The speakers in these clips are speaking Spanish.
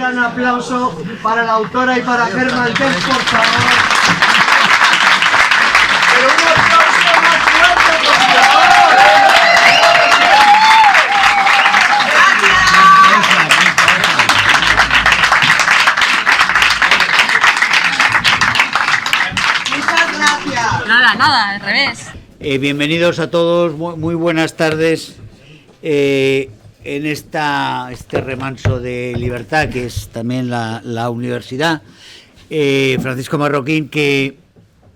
gran aplauso para la autora y para Germán Terz, por favor. Pero un aplauso más fuerte, por favor. Muchas gracias. Nada, al revés. Bienvenidos a todos, muy buenas tardes en este remanso de libertad que es también la universidad. Francisco Marroquín, que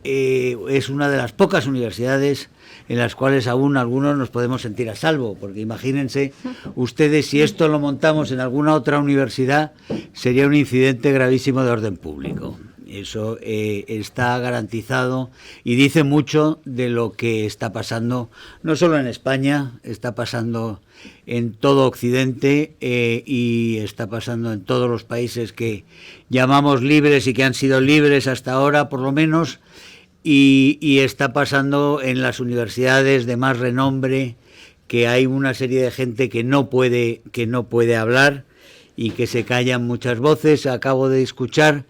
es una de las pocas universidades en las cuales aún algunos nos podemos sentir a salvo, porque imagínense ustedes si esto lo montamos en alguna otra universidad, sería un incidente gravísimo de orden público. Eso está garantizado y dice mucho de lo que está pasando, no solo en España, está pasando en todo Occidente y está pasando en todos los países que llamamos libres y que han sido libres hasta ahora, por lo menos, y está pasando en las universidades de más renombre, que hay una serie de gente que no puede hablar y que se callan muchas voces. Acabo de escuchar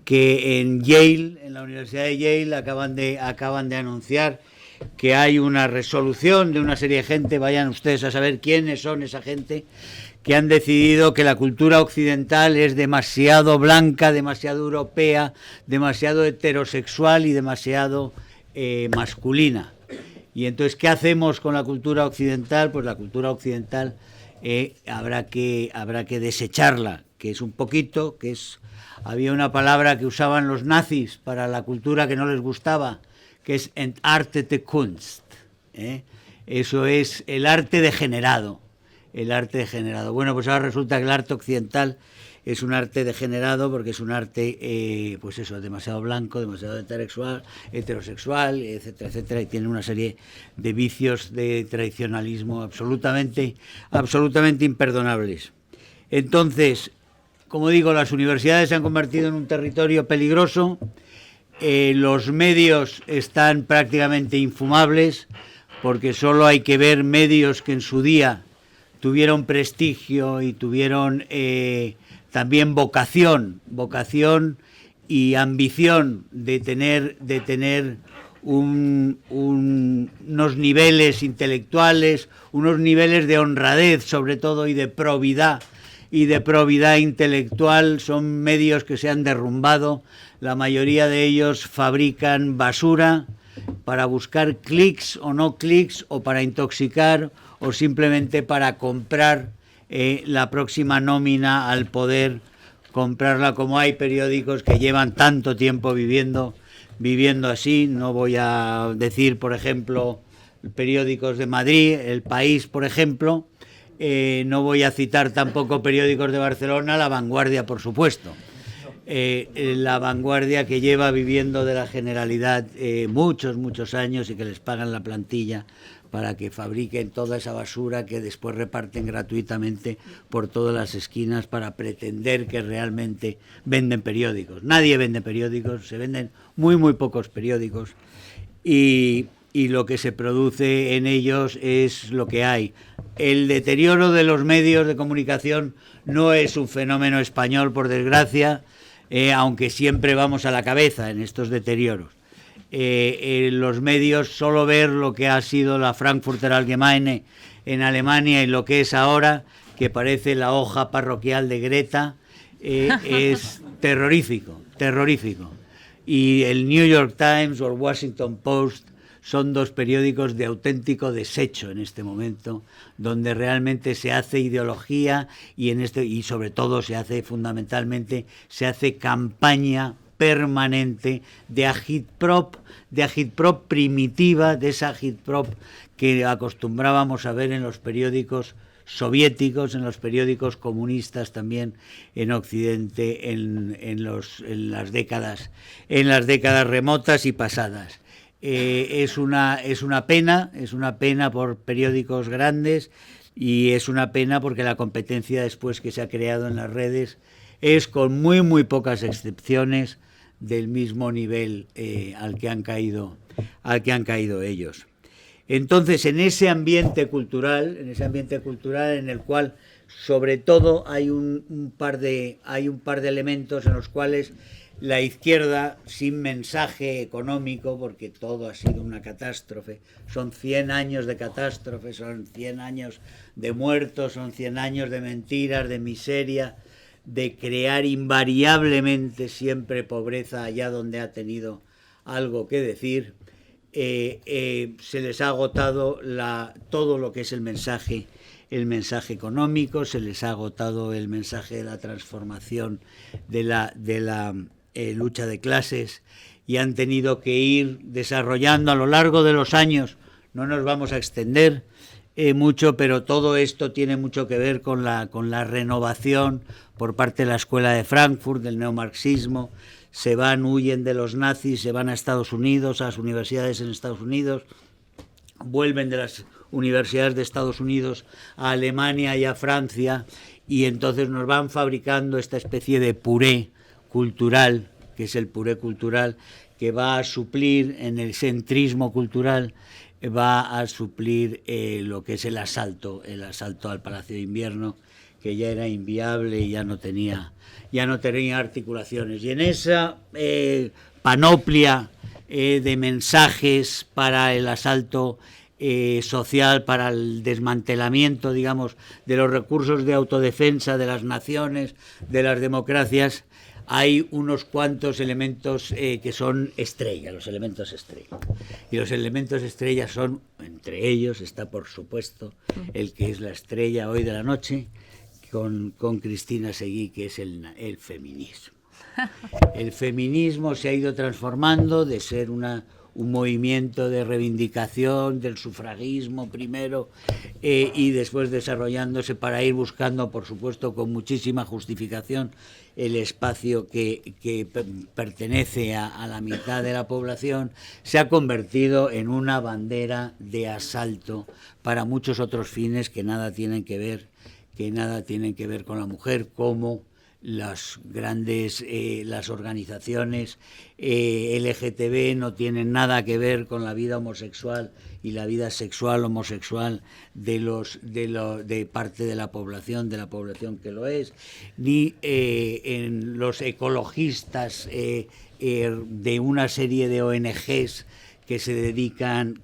que en Yale, en la Universidad de Yale, acaban de anunciar que hay una resolución de una serie de gente, vayan ustedes a saber quiénes son esa gente, que han decidido que la cultura occidental es demasiado blanca, demasiado europea, demasiado heterosexual y demasiado masculina. Y entonces, ¿qué hacemos con la cultura occidental? Pues la cultura occidental habrá que desecharla, que es un poquito, había una palabra que usaban los nazis para la cultura que no les gustaba, que es entartete Kunst. Eso es el arte degenerado. El arte degenerado. Bueno, pues ahora resulta que el arte occidental es un arte degenerado porque es un arte, pues eso, demasiado blanco, demasiado heterosexual, etcétera, etcétera, y tiene una serie de vicios de tradicionalismo absolutamente imperdonables. Entonces, como digo, las universidades se han convertido en un territorio peligroso, los medios están prácticamente infumables, porque solo hay que ver medios que en su día tuvieron prestigio y tuvieron también vocación y ambición de tener unos niveles intelectuales, unos niveles de honradez sobre todo y de probidad intelectual. Son medios que se han derrumbado, la mayoría de ellos fabrican basura para buscar clics o no clics, o para intoxicar, o simplemente para comprar la próxima nómina al poder, comprarla, como hay periódicos que llevan tanto tiempo viviendo así. No voy a decir, por ejemplo, periódicos de Madrid, El País, por ejemplo. No voy a citar tampoco periódicos de Barcelona, La Vanguardia, por supuesto. La Vanguardia, que lleva viviendo de la Generalidad muchos años y que les pagan la plantilla para que fabriquen toda esa basura que después reparten gratuitamente por todas las esquinas para pretender que realmente venden periódicos. Nadie vende periódicos, se venden muy pocos periódicos y lo que se produce en ellos es lo que hay. El deterioro de los medios de comunicación no es un fenómeno español, por desgracia, aunque siempre vamos a la cabeza en estos deterioros. Los medios, solo ver lo que ha sido la Frankfurter Allgemeine en Alemania y lo que es ahora, que parece la hoja parroquial de Greta, es terrorífico. Y el New York Times o el Washington Post son dos periódicos de auténtico desecho en este momento, donde realmente se hace ideología y sobre todo fundamentalmente se hace campaña permanente de agitprop primitiva, de esa agitprop que acostumbrábamos a ver en los periódicos soviéticos, en los periódicos comunistas también en Occidente en las décadas remotas y pasadas. Es una pena por periódicos grandes, y es una pena porque la competencia después que se ha creado en las redes es, con muy pocas excepciones, del mismo nivel al que han caído ellos. Entonces, en ese ambiente cultural en el cual, sobre todo, hay un par de elementos en los cuales la izquierda, sin mensaje económico, porque todo ha sido una catástrofe, son 100 años de catástrofe, son 100 años de muertos, son 100 años de mentiras, de miseria, de crear invariablemente siempre pobreza allá donde ha tenido algo que decir. Se les ha agotado todo lo que es el mensaje económico, se les ha agotado el mensaje de la transformación de la lucha de clases, y han tenido que ir desarrollando a lo largo de los años. No nos vamos a extender mucho, pero todo esto tiene mucho que ver con la renovación por parte de la Escuela de Frankfurt, del neomarxismo. Huyen de los nazis, se van a Estados Unidos, a las universidades en Estados Unidos, vuelven de las universidades de Estados Unidos a Alemania y a Francia, y entonces nos van fabricando esta especie de puré cultural, que es el puré cultural, que va a suplir en el centrismo cultural, va a suplir lo que es el asalto al Palacio de Invierno, que ya era inviable y ya no tenía articulaciones. Y en esa panoplia de mensajes para el asalto social, para el desmantelamiento, digamos, de los recursos de autodefensa de las naciones, de las democracias, hay unos cuantos elementos que son estrella, los elementos estrella. Y los elementos estrella son, entre ellos está por supuesto el que es la estrella hoy de la noche, con Cristina Seguí, que es el feminismo. El feminismo se ha ido transformando de ser un movimiento de reivindicación del sufragismo primero, y después desarrollándose para ir buscando, por supuesto, con muchísima justificación, el espacio que pertenece a la mitad de la población. Se ha convertido en una bandera de asalto para muchos otros fines que nada tienen que ver con la mujer, como las organizaciones LGTB no tienen nada que ver con la vida homosexual y la vida sexual homosexual de parte de la población que lo es, ni en los ecologistas de una serie de ONGs que se dedican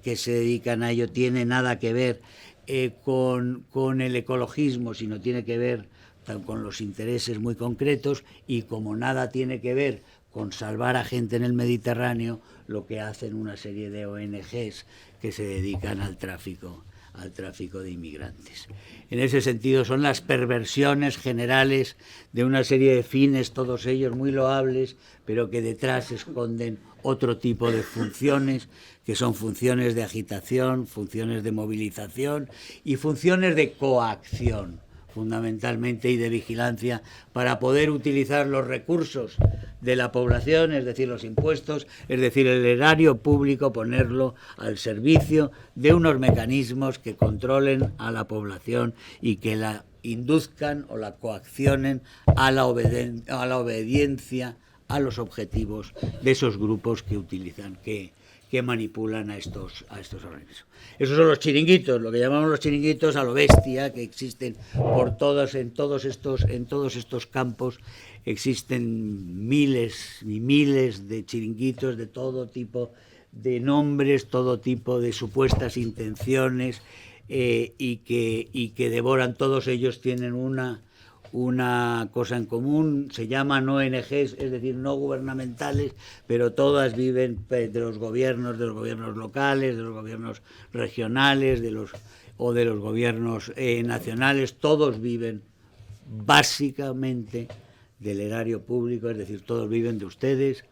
a ello tiene nada que ver con el ecologismo, sino tiene que ver con los intereses muy concretos, y como nada tiene que ver con salvar a gente en el Mediterráneo, lo que hacen una serie de ONGs que se dedican al tráfico de inmigrantes. En ese sentido son las perversiones generales de una serie de fines, todos ellos muy loables, pero que detrás esconden otro tipo de funciones, que son funciones de agitación, funciones de movilización y funciones de coacción, fundamentalmente, y de vigilancia, para poder utilizar los recursos de la población, es decir, los impuestos, es decir, el erario público, ponerlo al servicio de unos mecanismos que controlen a la población y que la induzcan o la coaccionen a la obediencia a los objetivos de esos grupos que utilizan, que manipulan a estos organismos. Esos son los chiringuitos, lo que llamamos los chiringuitos a lo bestia, que existen en todos estos campos. Existen miles y miles de chiringuitos de todo tipo de nombres, todo tipo de supuestas intenciones, y que devoran. Todos ellos tienen una cosa en común, se llaman ONGs, es decir, no gubernamentales, pero todas viven de los gobiernos locales, de los gobiernos regionales, de los gobiernos nacionales. Todos viven básicamente del erario público, es decir, todos viven de ustedes,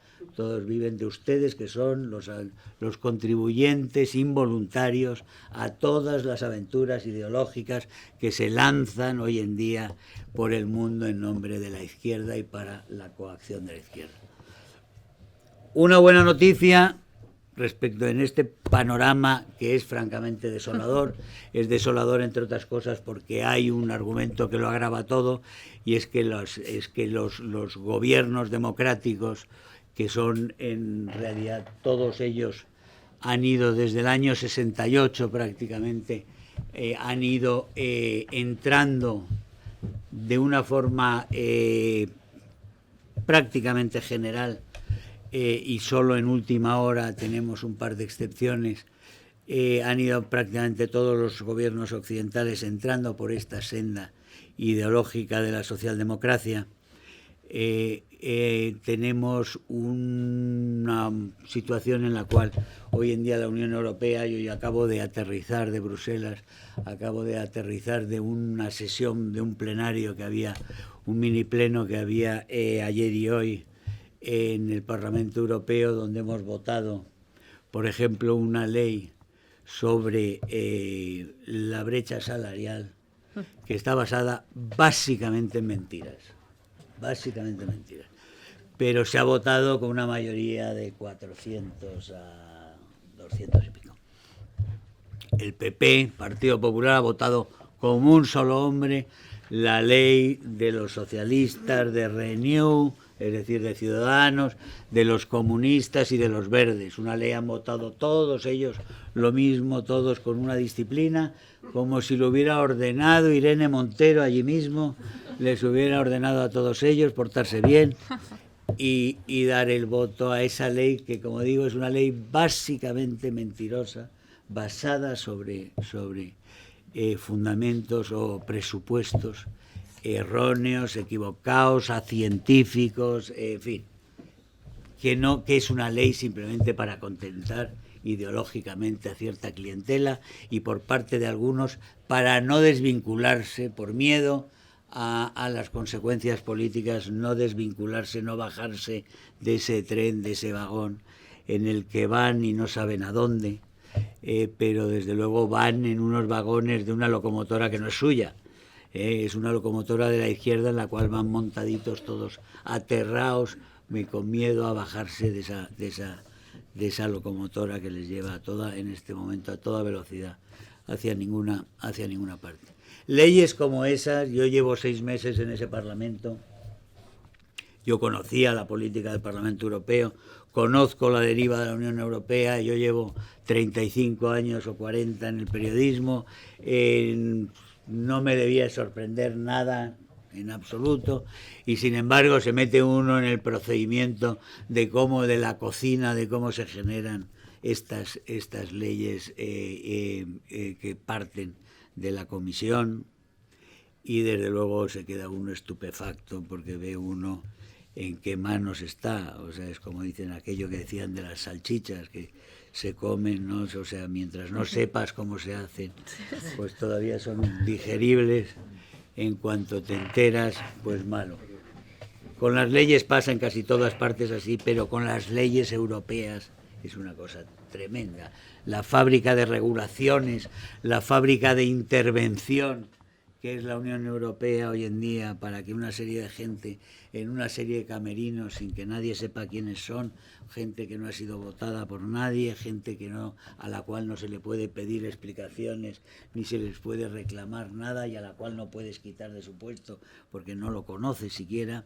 que son los contribuyentes involuntarios a todas las aventuras ideológicas que se lanzan hoy en día por el mundo en nombre de la izquierda y para la coacción de la izquierda. Una buena noticia respecto en este panorama que es francamente desolador. Es desolador, entre otras cosas, porque hay un argumento que lo agrava todo, y es que los gobiernos democráticos, que son en realidad todos ellos han ido desde el año 68 prácticamente, han ido entrando de una forma prácticamente general, y solo en última hora tenemos un par de excepciones. Han ido prácticamente todos los gobiernos occidentales entrando por esta senda ideológica de la socialdemocracia. Tenemos una situación en la cual hoy en día la Unión Europea, yo ya acabo de aterrizar de Bruselas, acabo de aterrizar de una sesión, de un plenario que había, un mini pleno que había ayer y hoy en el Parlamento Europeo, donde hemos votado, por ejemplo, una ley sobre la brecha salarial, que está basada básicamente en mentiras. Pero se ha votado con una mayoría de 400 a 200 y pico. El PP, Partido Popular, ha votado como un solo hombre la ley de los socialistas, de Renew, es decir, de Ciudadanos, de los comunistas y de los verdes. Una ley han votado todos ellos lo mismo, todos con una disciplina, como si lo hubiera ordenado Irene Montero allí mismo, les hubiera ordenado a todos ellos portarse bien y dar el voto a esa ley que, como digo, es una ley básicamente mentirosa, basada sobre fundamentos o presupuestos erróneos, equivocados, a científicos, en fin, que es una ley simplemente para contentar ideológicamente a cierta clientela y por parte de algunos para no desvincularse por miedo a las consecuencias políticas, no desvincularse, no bajarse de ese tren, de ese vagón en el que van y no saben a dónde, pero desde luego van en unos vagones de una locomotora que no es suya. Es una locomotora de la izquierda en la cual van montaditos todos aterrados, con miedo a bajarse de esa locomotora que les lleva en este momento a toda velocidad hacia ninguna parte. Leyes como esas, yo llevo 6 meses en ese Parlamento, yo conocía la política del Parlamento Europeo, conozco la deriva de la Unión Europea, yo llevo 35 años o 40 en el periodismo, no me debía sorprender nada en absoluto, y sin embargo se mete uno en el procedimiento de la cocina, de cómo se generan estas leyes que parten de la comisión, y desde luego se queda uno estupefacto porque ve uno en qué manos está. O sea, es como dicen aquello que decían de las salchichas que se comen, ¿no? O sea, mientras no sepas cómo se hacen, pues todavía son digeribles. En cuanto te enteras, pues malo. Con las leyes pasa en casi todas partes así, pero con las leyes europeas es una cosa tremenda. La fábrica de regulaciones, la fábrica de intervención que es la Unión Europea hoy en día, para que una serie de gente en una serie de camerinos sin que nadie sepa quiénes son, gente que no ha sido votada por nadie, gente a la cual no se le puede pedir explicaciones ni se les puede reclamar nada y a la cual no puedes quitar de su puesto porque no lo conoce siquiera,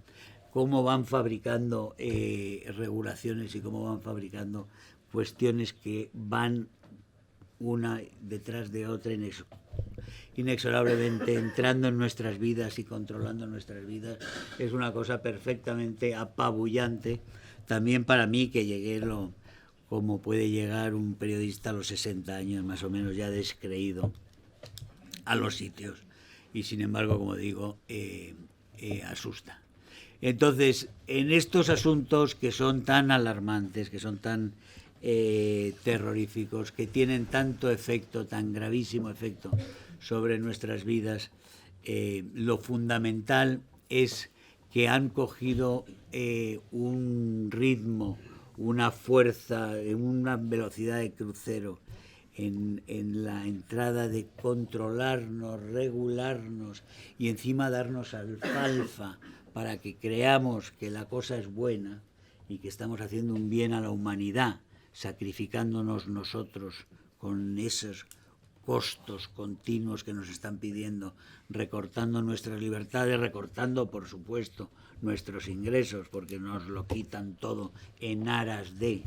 cómo van fabricando regulaciones y cómo van fabricando cuestiones que van una detrás de otra inexorablemente entrando en nuestras vidas y controlando nuestras vidas. Es una cosa perfectamente apabullante, también para mí, que llegué como puede llegar un periodista a los 60 años, más o menos ya descreído, a los sitios. Y sin embargo, como digo, asusta. Entonces, en estos asuntos que son tan alarmantes, que son tan terroríficos, que tienen tanto efecto, tan gravísimo efecto sobre nuestras vidas, lo fundamental es que han cogido un ritmo, una fuerza, una velocidad de crucero en la entrada de controlarnos, regularnos y encima darnos alfalfa para que creamos que la cosa es buena y que estamos haciendo un bien a la humanidad, sacrificándonos nosotros con esos costos continuos que nos están pidiendo, recortando nuestras libertades, recortando, por supuesto, nuestros ingresos, porque nos lo quitan todo en aras de...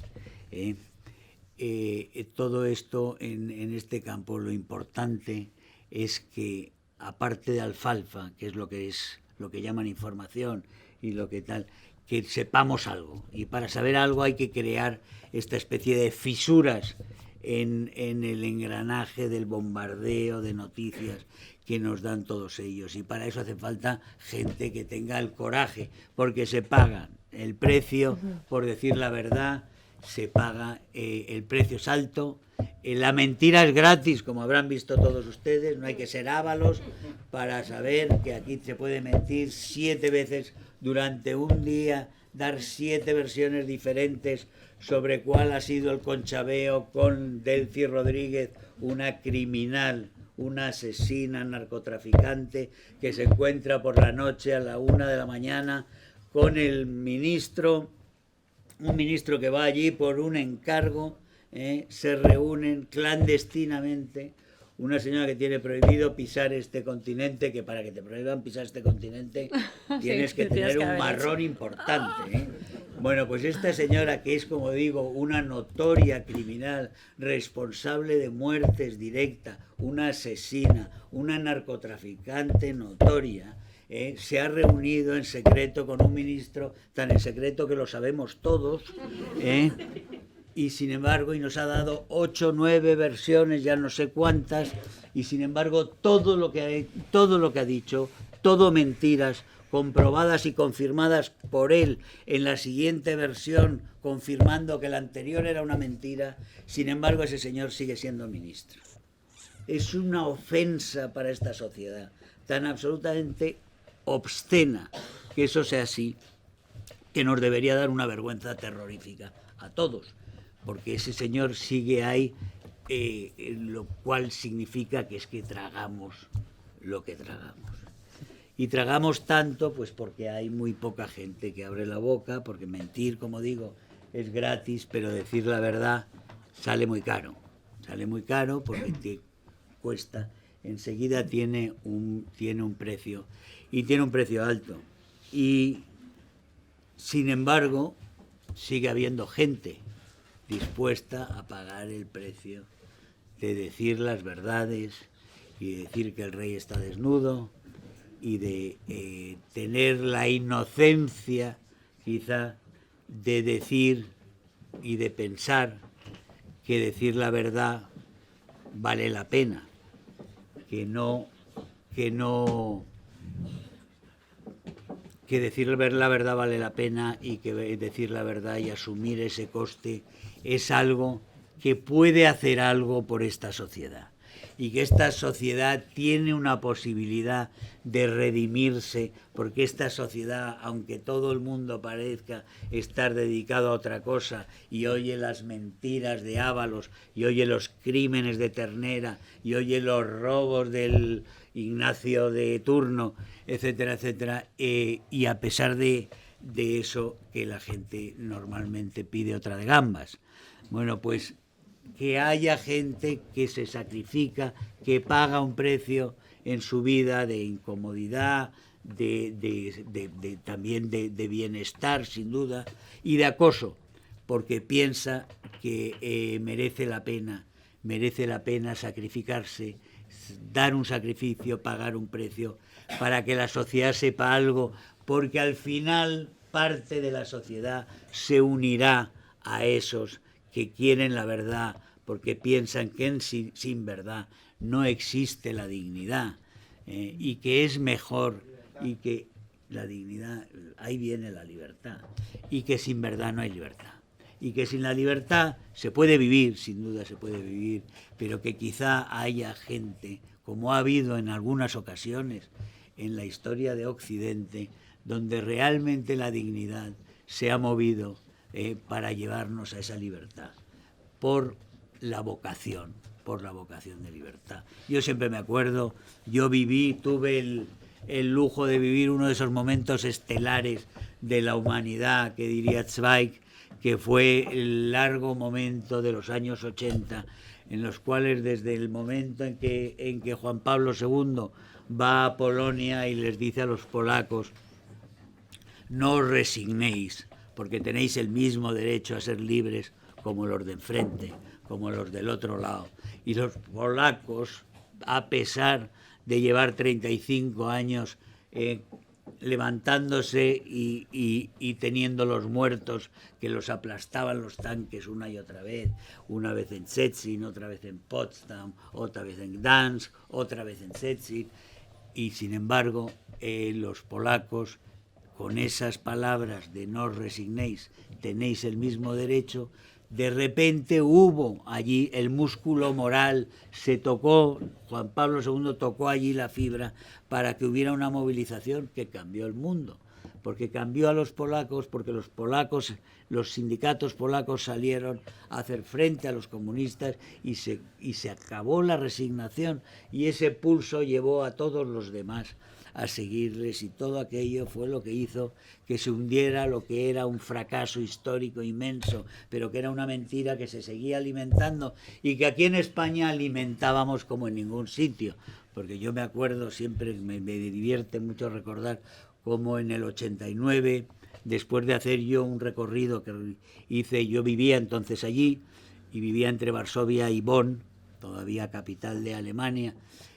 todo esto en este campo, lo importante es que, aparte de alfalfa, que es lo que llaman información y lo que tal, que sepamos algo. Y para saber algo hay que crear esta especie de fisuras en el engranaje del bombardeo de noticias que nos dan todos ellos. Y para eso hace falta gente que tenga el coraje, porque se paga el precio, por decir la verdad, se paga, el precio es alto, la mentira es gratis, como habrán visto todos ustedes, no hay que ser ávalos para saber que aquí se puede mentir 7 veces durante un día, dar 7 versiones diferentes sobre cuál ha sido el conchabeo con Delcy Rodríguez, una criminal, una asesina, narcotraficante, que se encuentra por la noche a la 1 de la mañana con el ministro, un ministro que va allí por un encargo, se reúnen clandestinamente. Una señora que tiene prohibido pisar este continente, que para que te prohíban pisar este continente tienes sí, que tener un marrón hecho. importante. Bueno, pues esta señora, que es, como digo, una notoria criminal, responsable de muertes directas, una asesina, una narcotraficante notoria, se ha reunido en secreto con un ministro, tan en secreto que lo sabemos todos, y sin embargo, y nos ha dado 8 o 9 versiones, ya no sé cuántas, y sin embargo todo lo que ha dicho, todo mentiras, comprobadas y confirmadas por él en la siguiente versión, confirmando que la anterior era una mentira. Sin embargo, ese señor sigue siendo ministro. Es una ofensa para esta sociedad, tan absolutamente obscena que eso sea así, que nos debería dar una vergüenza terrorífica a todos, porque ese señor sigue ahí, lo cual significa que es que tragamos lo que tragamos. Y tragamos tanto pues porque hay muy poca gente que abre la boca, porque mentir, como digo, es gratis, pero decir la verdad sale muy caro. Sale muy caro porque te cuesta, enseguida tiene un precio, y tiene un precio alto. Y sin embargo, sigue habiendo gente dispuesta a pagar el precio de decir las verdades y decir que el rey está desnudo, y de tener la inocencia, quizá, de decir y de pensar que decir la verdad vale la pena, que decir la verdad vale la pena, y que decir la verdad y asumir ese coste es algo que puede hacer algo por esta sociedad, y que esta sociedad tiene una posibilidad de redimirse, porque esta sociedad, aunque todo el mundo parezca estar dedicado a otra cosa y oye las mentiras de Ábalos y oye los crímenes de Ternera y oye los robos del Ignacio de turno, etcétera, etcétera, y a pesar de eso, que la gente normalmente pide otra de gambas. Bueno, pues que haya gente que se sacrifica, que paga un precio en su vida de incomodidad, también de bienestar, sin duda, y de acoso, porque piensa que merece la pena sacrificarse, dar un sacrificio, pagar un precio, para que la sociedad sepa algo, porque al final parte de la sociedad se unirá a esos que quieren la verdad, porque piensan que sin verdad no existe la dignidad, y que es mejor, y que la dignidad, ahí viene la libertad, y que sin verdad no hay libertad, y que sin la libertad se puede vivir, sin duda se puede vivir, pero que quizá haya gente, como ha habido en algunas ocasiones en la historia de Occidente, donde realmente la dignidad se ha movido para llevarnos a esa libertad, por la vocación de libertad. Yo siempre me acuerdo, tuve el lujo de vivir uno de esos momentos estelares de la humanidad, que diría Zweig, que fue el largo momento de los años 80, en los cuales, desde el momento en que Juan Pablo II va a Polonia y les dice a los polacos: no os resignéis, porque tenéis el mismo derecho a ser libres como los de enfrente. como los del otro lado. Y los polacos, a pesar de llevar 35 años levantándose y teniendo los muertos que los aplastaban los tanques una y otra vez, una vez en Szczecin, otra vez en Potsdam, otra vez en Gdansk, otra vez en Szczecin, y sin embargo los polacos, con esas palabras de no os resignéis, tenéis el mismo derecho, de repente hubo allí el músculo moral, se tocó, Juan Pablo II tocó allí la fibra para que hubiera una movilización que cambió el mundo, porque cambió a los polacos, porque los polacos, los sindicatos polacos salieron a hacer frente a los comunistas y se acabó la resignación, y ese pulso llevó a todos los demás a seguirles, y todo aquello fue lo que hizo que se hundiera lo que era un fracaso histórico inmenso, pero que era una mentira que se seguía alimentando y que aquí en España alimentábamos como en ningún sitio, porque yo me acuerdo siempre, me divierte mucho recordar cómo en el 89, después de hacer yo un recorrido que hice, yo vivía entonces allí y vivía entre Varsovia y Bonn, todavía capital de Alemania.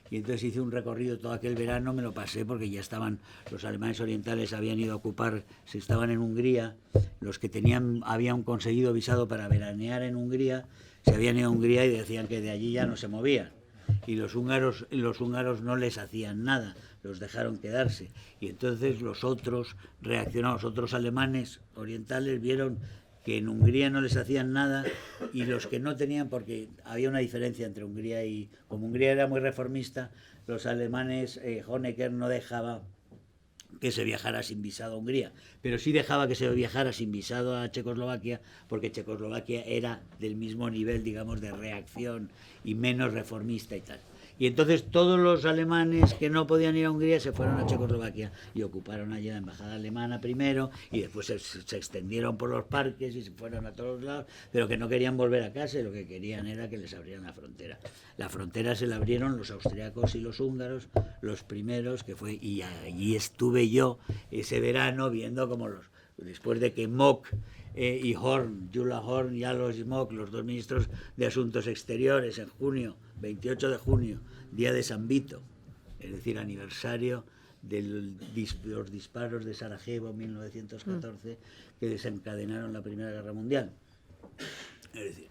Y entonces hice un recorrido todo aquel verano, me lo pasé porque ya estaban, los alemanes orientales habían ido a ocupar, se estaban en Hungría, los que habían conseguido visado para veranear en Hungría, se habían ido a Hungría y decían que de allí ya no se movían. Y los húngaros no les hacían nada, los dejaron quedarse. Y entonces los otros reaccionaron, los otros alemanes orientales vieron que en Hungría no les hacían nada, y los que no tenían, porque había una diferencia entre Hungría y... Como Hungría era muy reformista, los alemanes, Honecker no dejaba que se viajara sin visado a Hungría, pero sí dejaba que se viajara sin visado a Checoslovaquia, porque Checoslovaquia era del mismo nivel, digamos, de reacción y menos reformista y tal. Y entonces todos los alemanes que no podían ir a Hungría se fueron a Checoslovaquia y ocuparon allí la embajada alemana primero, y después se extendieron por los parques y se fueron a todos lados, pero que no querían volver a casa, y lo que querían era que les abrieran la frontera. La frontera se la abrieron los austriacos y los húngaros, los primeros, que fue, y allí estuve yo ese verano viendo como después de que Mock y Horn, Gyula Horn y Alois Mock, los dos ministros de Asuntos Exteriores, en junio, 28 de junio, día de San Vito, es decir, aniversario de los disparos de Sarajevo en 1914 que desencadenaron la Primera Guerra Mundial. Es decir,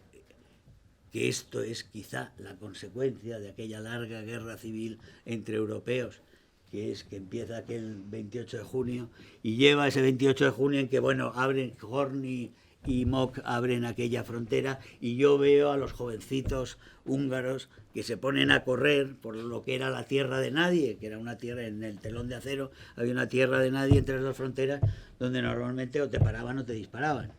que esto es quizá la consecuencia de aquella larga guerra civil entre europeos, que es que empieza aquel 28 de junio y lleva ese 28 de junio en que, bueno, abren Horn y Mock abren aquella frontera, y yo veo a los jovencitos húngaros que se ponen a correr por lo que era la tierra de nadie, que era una tierra en el telón de acero, había una tierra de nadie entre las dos fronteras donde normalmente o te paraban o te disparaban,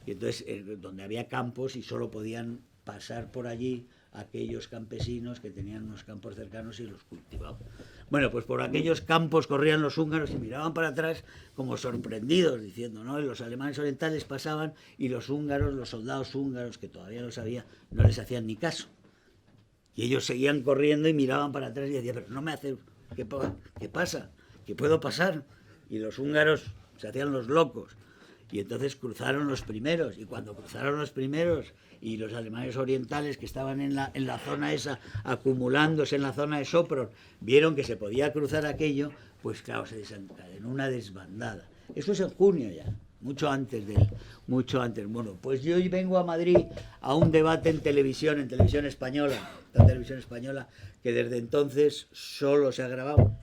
y entonces donde había campos y solo podían pasar por allí aquellos campesinos que tenían unos campos cercanos y los cultivaban. Bueno, pues por aquellos campos corrían los húngaros y miraban para atrás como sorprendidos, diciendo, ¿no? Los alemanes orientales pasaban y los húngaros, los soldados húngaros, que todavía lo sabía, no les hacían ni caso. Y ellos seguían corriendo y miraban para atrás y decían, pero no me hace... ¿Qué pasa? ¿Qué puedo pasar? Y los húngaros se hacían los locos. Y entonces cruzaron los primeros, y cuando cruzaron los primeros y los alemanes orientales que estaban en la zona esa, acumulándose en la zona de Sopron, vieron que se podía cruzar aquello, pues claro, se desencadenó una desbandada. Eso es en junio ya, mucho antes. Bueno, pues yo hoy vengo a Madrid a un debate en televisión española, que desde entonces solo se ha grabado,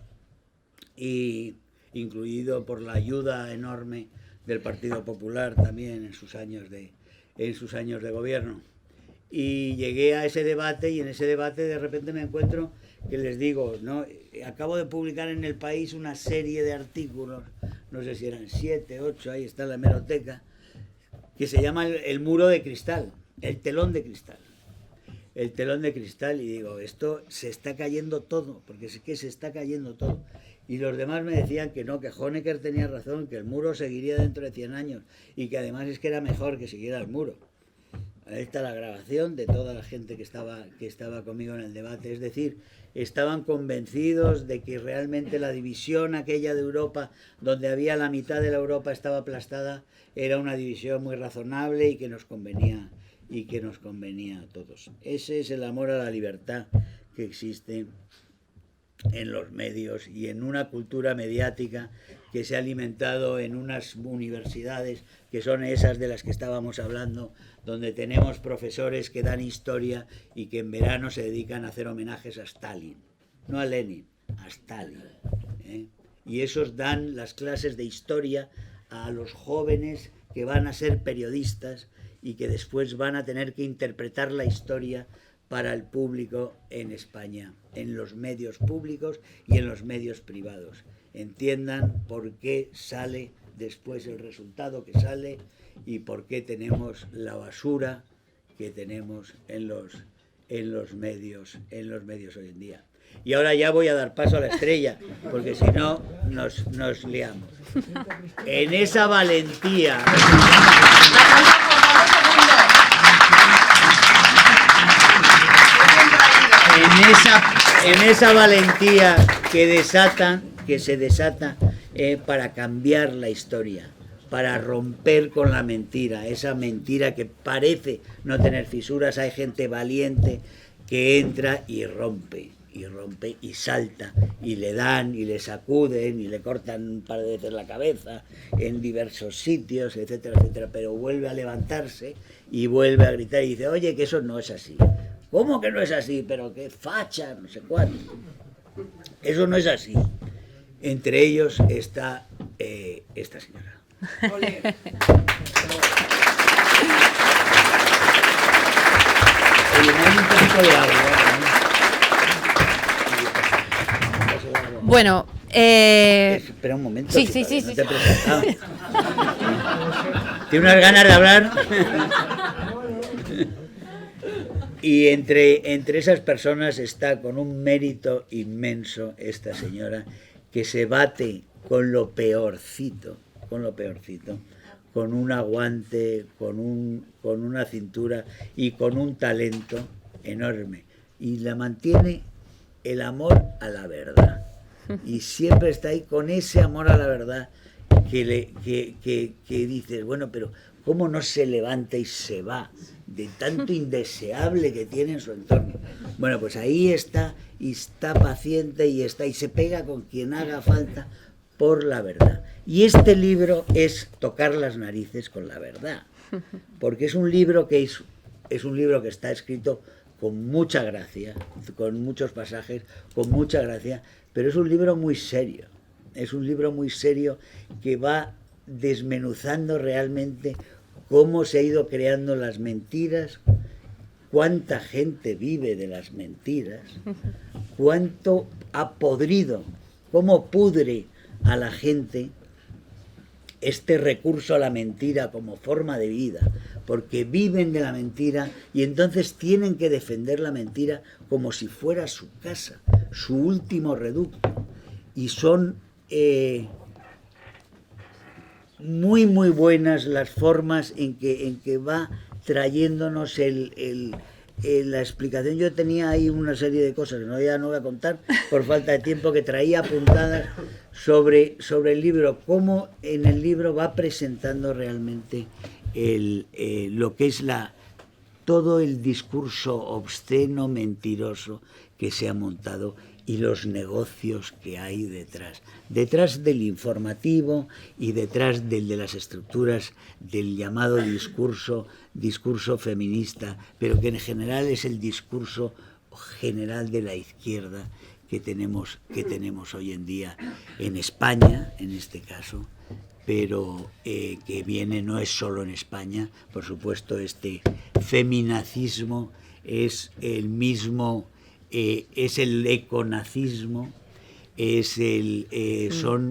y incluido por la ayuda enorme del Partido Popular también en sus años de gobierno. Y llegué a ese debate, y en ese debate de repente me encuentro que les digo, ¿no? Acabo de publicar en El País una serie de artículos, no sé si eran 7, 8, ahí está en la hemeroteca, que se llama el muro de cristal, el telón de cristal. El telón de cristal, y digo, esto se está cayendo todo, porque es que se está cayendo todo. Y los demás me decían que no, que Honecker tenía razón, que el muro seguiría dentro de 100 años, y que además es que era mejor que siguiera el muro. Ahí está la grabación de toda la gente que estaba conmigo en el debate. Es decir, estaban convencidos de que realmente la división aquella de Europa, donde había la mitad de la Europa estaba aplastada, era una división muy razonable y que nos convenía y que nos convenía a todos. Ese es el amor a la libertad que existe en los medios y en una cultura mediática que se ha alimentado en unas universidades que son esas de las que estábamos hablando, donde tenemos profesores que dan historia y que en verano se dedican a hacer homenajes a Stalin, no a Lenin, a Stalin, ¿eh? Y esos dan las clases de historia a los jóvenes que van a ser periodistas y que después van a tener que interpretar la historia para el público en España, en los medios públicos y en los medios privados. Entiendan por qué sale después el resultado que sale y por qué tenemos la basura que tenemos en los medios hoy en día. Y ahora ya voy a dar paso a la estrella, porque si no nos liamos. En esa valentía... En esa valentía que se desata para cambiar la historia, para romper con la mentira, esa mentira que parece no tener fisuras. Hay gente valiente que entra y rompe y salta, y le dan y le sacuden y le cortan un par de veces la cabeza en diversos sitios, etcétera, etcétera, pero vuelve a levantarse y vuelve a gritar y dice: oye, que eso no es así. ¿Cómo que no es así? Pero qué facha, no sé cuánto. Eso no es así. Entre ellos está esta señora. Oye, me hay un poquito de agua. Bueno, espera un momento. Sí. No te he presentado. ¿Tiene unas ganas de hablar? Y entre esas personas está con un mérito inmenso esta señora, que se bate con lo peorcito, con un aguante, con una cintura y con un talento enorme. Y la mantiene el amor a la verdad. Y siempre está ahí con ese amor a la verdad que dices, bueno, pero ¿cómo no se levanta y se va de tanto indeseable que tiene en su entorno? Bueno, pues ahí está, y está paciente, y se pega con quien haga falta por la verdad. Y este libro es tocar las narices con la verdad, porque es un libro que está escrito con mucha gracia, con muchos pasajes, con mucha gracia, pero es un libro muy serio. Es un libro muy serio que va desmenuzando realmente cómo se ha ido creando las mentiras, cuánta gente vive de las mentiras, cuánto ha podrido, cómo pudre a la gente este recurso a la mentira como forma de vida, porque viven de la mentira y entonces tienen que defender la mentira como si fuera su casa, su último reducto. Y son muy muy buenas las formas en que va trayéndonos la explicación. Yo tenía ahí una serie de cosas que ya no voy a contar por falta de tiempo, que traía apuntadas sobre el libro, cómo en el libro va presentando realmente lo que es todo el discurso obsceno, mentiroso que se ha montado, y los negocios que hay detrás del informativo y detrás de las estructuras del llamado discurso feminista, pero que en general es el discurso general de la izquierda que tenemos hoy en día en España, en este caso, pero que viene, no es solo en España, por supuesto. Este feminacismo es el mismo, es el econazismo,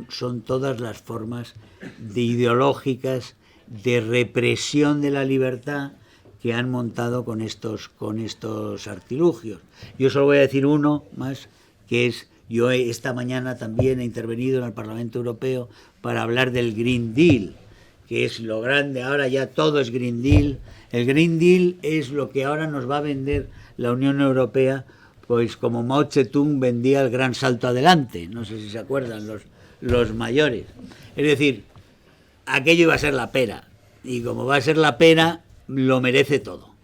son todas las formas ideológicas de represión de la libertad que han montado con estos artilugios. Yo solo voy a decir uno más, que es: yo esta mañana también he intervenido en el Parlamento Europeo para hablar del Green Deal, que es lo grande. Ahora ya todo es Green Deal. El Green Deal es lo que ahora nos va a vender la Unión Europea, pues como Mao Zedong vendía el gran salto adelante. No sé si se acuerdan los mayores. Es decir, aquello iba a ser la pera, y como va a ser la pera, lo merece todo.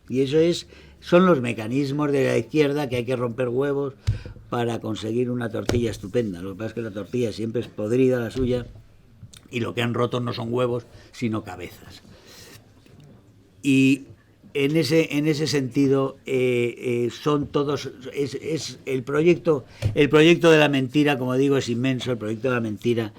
Y eso son los mecanismos de la izquierda, que hay que romper huevos para conseguir una tortilla estupenda. Lo que pasa es que la tortilla siempre es podrida, la suya, y lo que han roto no son huevos, sino cabezas. Y en ese sentido son todos, es el proyecto de la mentira, como digo, es inmenso. El proyecto de la mentira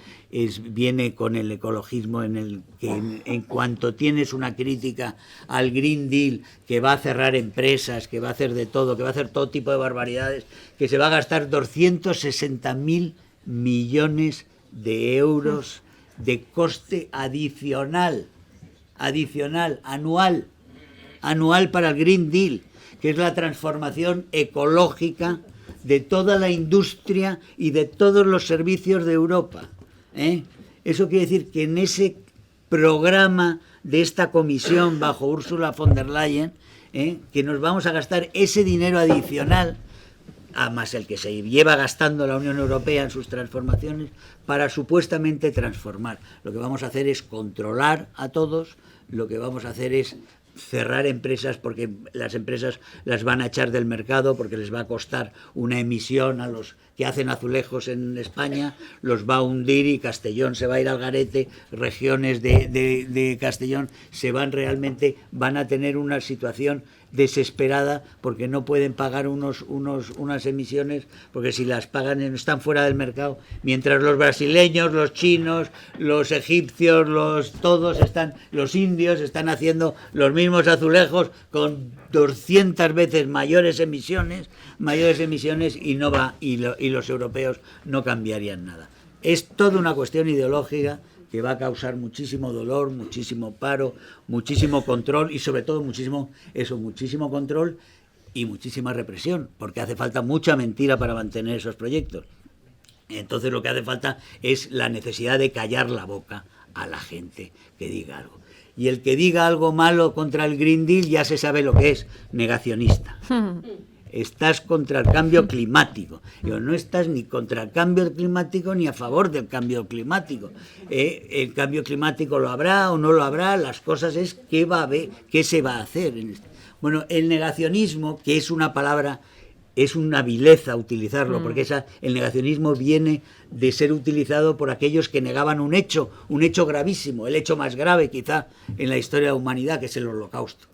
viene con el ecologismo, en el que en cuanto tienes una crítica al Green Deal, que va a cerrar empresas, que va a hacer de todo, que va a hacer todo tipo de barbaridades, que se va a gastar 260.000 millones de euros de coste adicional anual para el Green Deal, que es la transformación ecológica de toda la industria y de todos los servicios de Europa. Eso quiere decir que en ese programa de esta comisión bajo Ursula von der Leyen, que nos vamos a gastar ese dinero adicional, además el que se lleva gastando la Unión Europea en sus transformaciones, para supuestamente transformar. Lo que vamos a hacer es controlar a todos, lo que vamos a hacer es cerrar empresas, porque las empresas las van a echar del mercado, porque les va a costar una emisión a los que hacen azulejos en España, los va a hundir y Castellón se va a ir al garete, regiones de Castellón van a tener una situación desesperada porque no pueden pagar unas emisiones, porque si las pagan están fuera del mercado, mientras los brasileños, los chinos, los egipcios, los indios están haciendo los mismos azulejos con 200 veces mayores emisiones y los europeos no cambiarían nada. Es toda una cuestión ideológica que va a causar muchísimo dolor, muchísimo paro, muchísimo control y sobre todo muchísimo control y muchísima represión, porque hace falta mucha mentira para mantener esos proyectos. Entonces lo que hace falta es la necesidad de callar la boca a la gente que diga algo. Y el que diga algo malo contra el Green Deal ya se sabe lo que es, negacionista. Estás contra el cambio climático. No estás ni contra el cambio climático ni a favor del cambio climático. El cambio climático lo habrá o no lo habrá, las cosas es qué va a haber, qué se va a hacer. Bueno, el negacionismo, que es una palabra, es una vileza utilizarlo, porque el negacionismo viene de ser utilizado por aquellos que negaban un hecho gravísimo, el hecho más grave quizá en la historia de la humanidad, que es el Holocausto.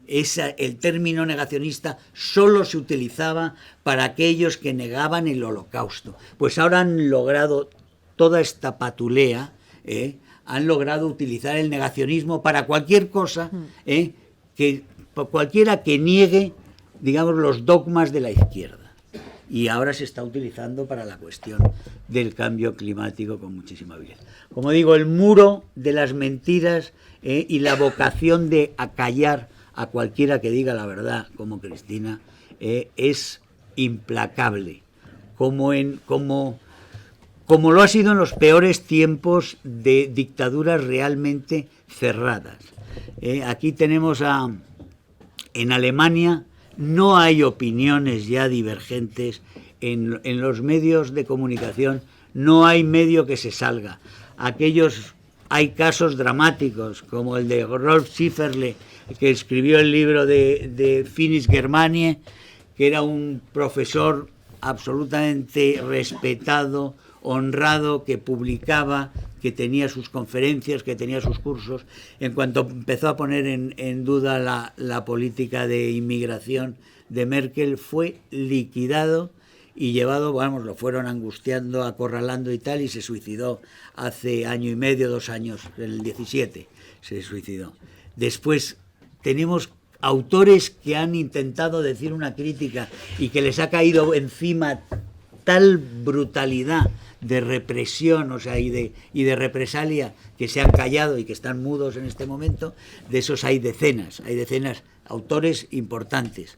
El término negacionista solo se utilizaba para aquellos que negaban el Holocausto. Pues ahora han logrado toda esta patulea, han logrado utilizar el negacionismo para cualquier cosa, cualquiera que niegue, digamos, los dogmas de la izquierda. Y ahora se está utilizando para la cuestión del cambio climático con muchísima violencia. Como digo, el muro de las mentiras y la vocación de acallar a cualquiera que diga la verdad, como Cristina, es implacable, como lo ha sido en los peores tiempos de dictaduras realmente cerradas. Aquí tenemos en Alemania no hay opiniones ya divergentes en los medios de comunicación, no hay medio que se salga. Hay casos dramáticos, como el de Rolf Schifferle, que escribió el libro de Finis Germaniae, que era un profesor absolutamente respetado, honrado, que publicaba, que tenía sus conferencias, que tenía sus cursos. En cuanto empezó a poner en duda la política de inmigración de Merkel, fue liquidado y llevado, lo fueron angustiando, acorralando y tal, y se suicidó hace año y medio, 2 años, en el 17 se suicidó. Después tenemos autores que han intentado decir una crítica y que les ha caído encima tal brutalidad de represión, y de represalia, que se han callado y que están mudos en este momento. De esos hay decenas, autores importantes,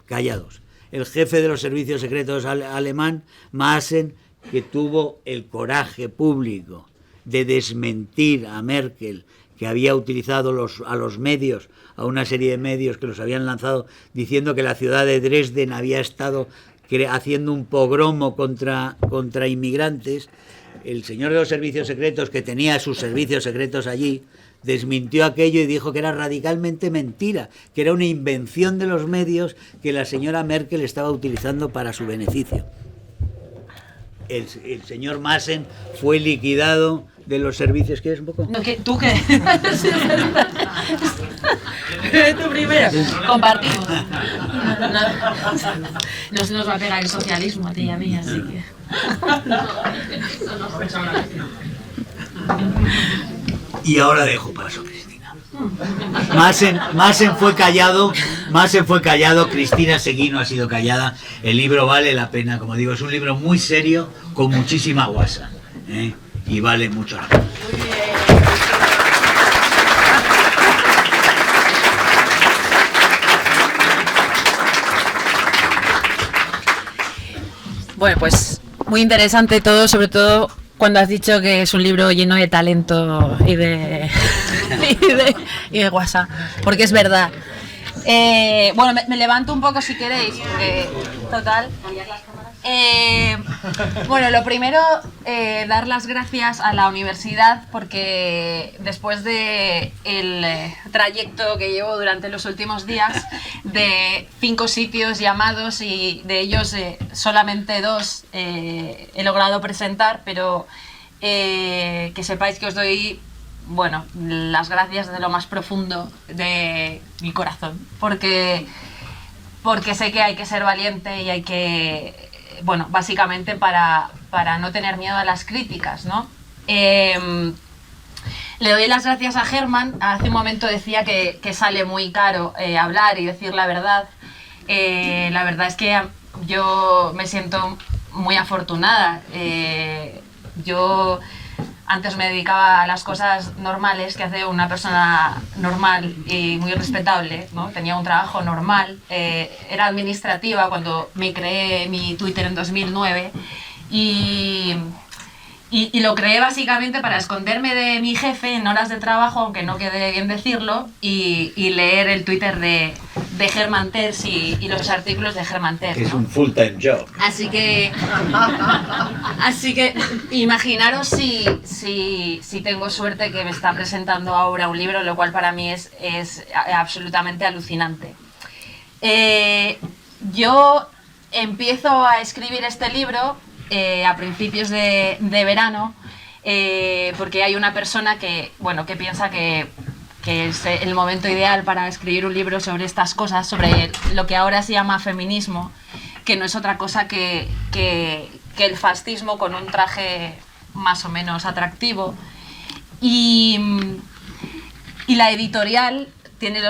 callados. El jefe de los servicios secretos alemán, Maaßen, que tuvo el coraje público de desmentir a Merkel, que había utilizado a los medios, a una serie de medios que los habían lanzado, diciendo que la ciudad de Dresden había estado haciendo un pogromo contra inmigrantes. El señor de los servicios secretos, que tenía sus servicios secretos allí, desmintió aquello y dijo que era radicalmente mentira, que era una invención de los medios que la señora Merkel estaba utilizando para su beneficio. El señor Maaßen fue liquidado de los servicios. ¿Quieres un poco? No, ¿tú qué? Tú primero. Compartimos. No se nos va a pegar el socialismo a ti y a mí, así que... Y ahora dejo paso, Cristina. Maaßen fue callado, Cristina Seguino ha sido callada. El libro vale la pena, como digo, es un libro muy serio, con muchísima guasa, ¿eh? Y vale mucho la pena. Bueno, pues muy interesante todo, sobre todo cuando has dicho que es un libro lleno de talento y de guasa, porque es verdad. Bueno, me levanto un poco si queréis, total. Bueno, lo primero, dar las gracias a la universidad porque después de el trayecto que llevo durante los últimos días, de 5 sitios llamados y de ellos solamente 2 he logrado presentar, pero que sepáis que os doy, bueno, las gracias de lo más profundo de mi corazón, porque sé que hay que ser valiente y hay que... Bueno, básicamente para no tener miedo a las críticas, ¿no? Le doy las gracias a Germán. Hace un momento decía que sale muy caro hablar y decir la verdad. La verdad es que yo me siento muy afortunada. Yo antes me dedicaba a las cosas normales que hace una persona normal y muy respetable, ¿no? Tenía un trabajo normal, era administrativa cuando me creé mi Twitter en 2009 y lo creé básicamente para esconderme de mi jefe en horas de trabajo, aunque no quede bien decirlo, y leer el Twitter de Germán Terç y los artículos de Germán Terç, ¿no? Es un full-time job. Así que imaginaros si tengo suerte que me está presentando ahora un libro, lo cual para mí es absolutamente alucinante. Yo empiezo a escribir este libro a principios de verano, porque hay una persona que piensa que es el momento ideal para escribir un libro sobre estas cosas, sobre lo que ahora se llama feminismo, que no es otra cosa que el fascismo con un traje más o menos atractivo. Y la editorial tiene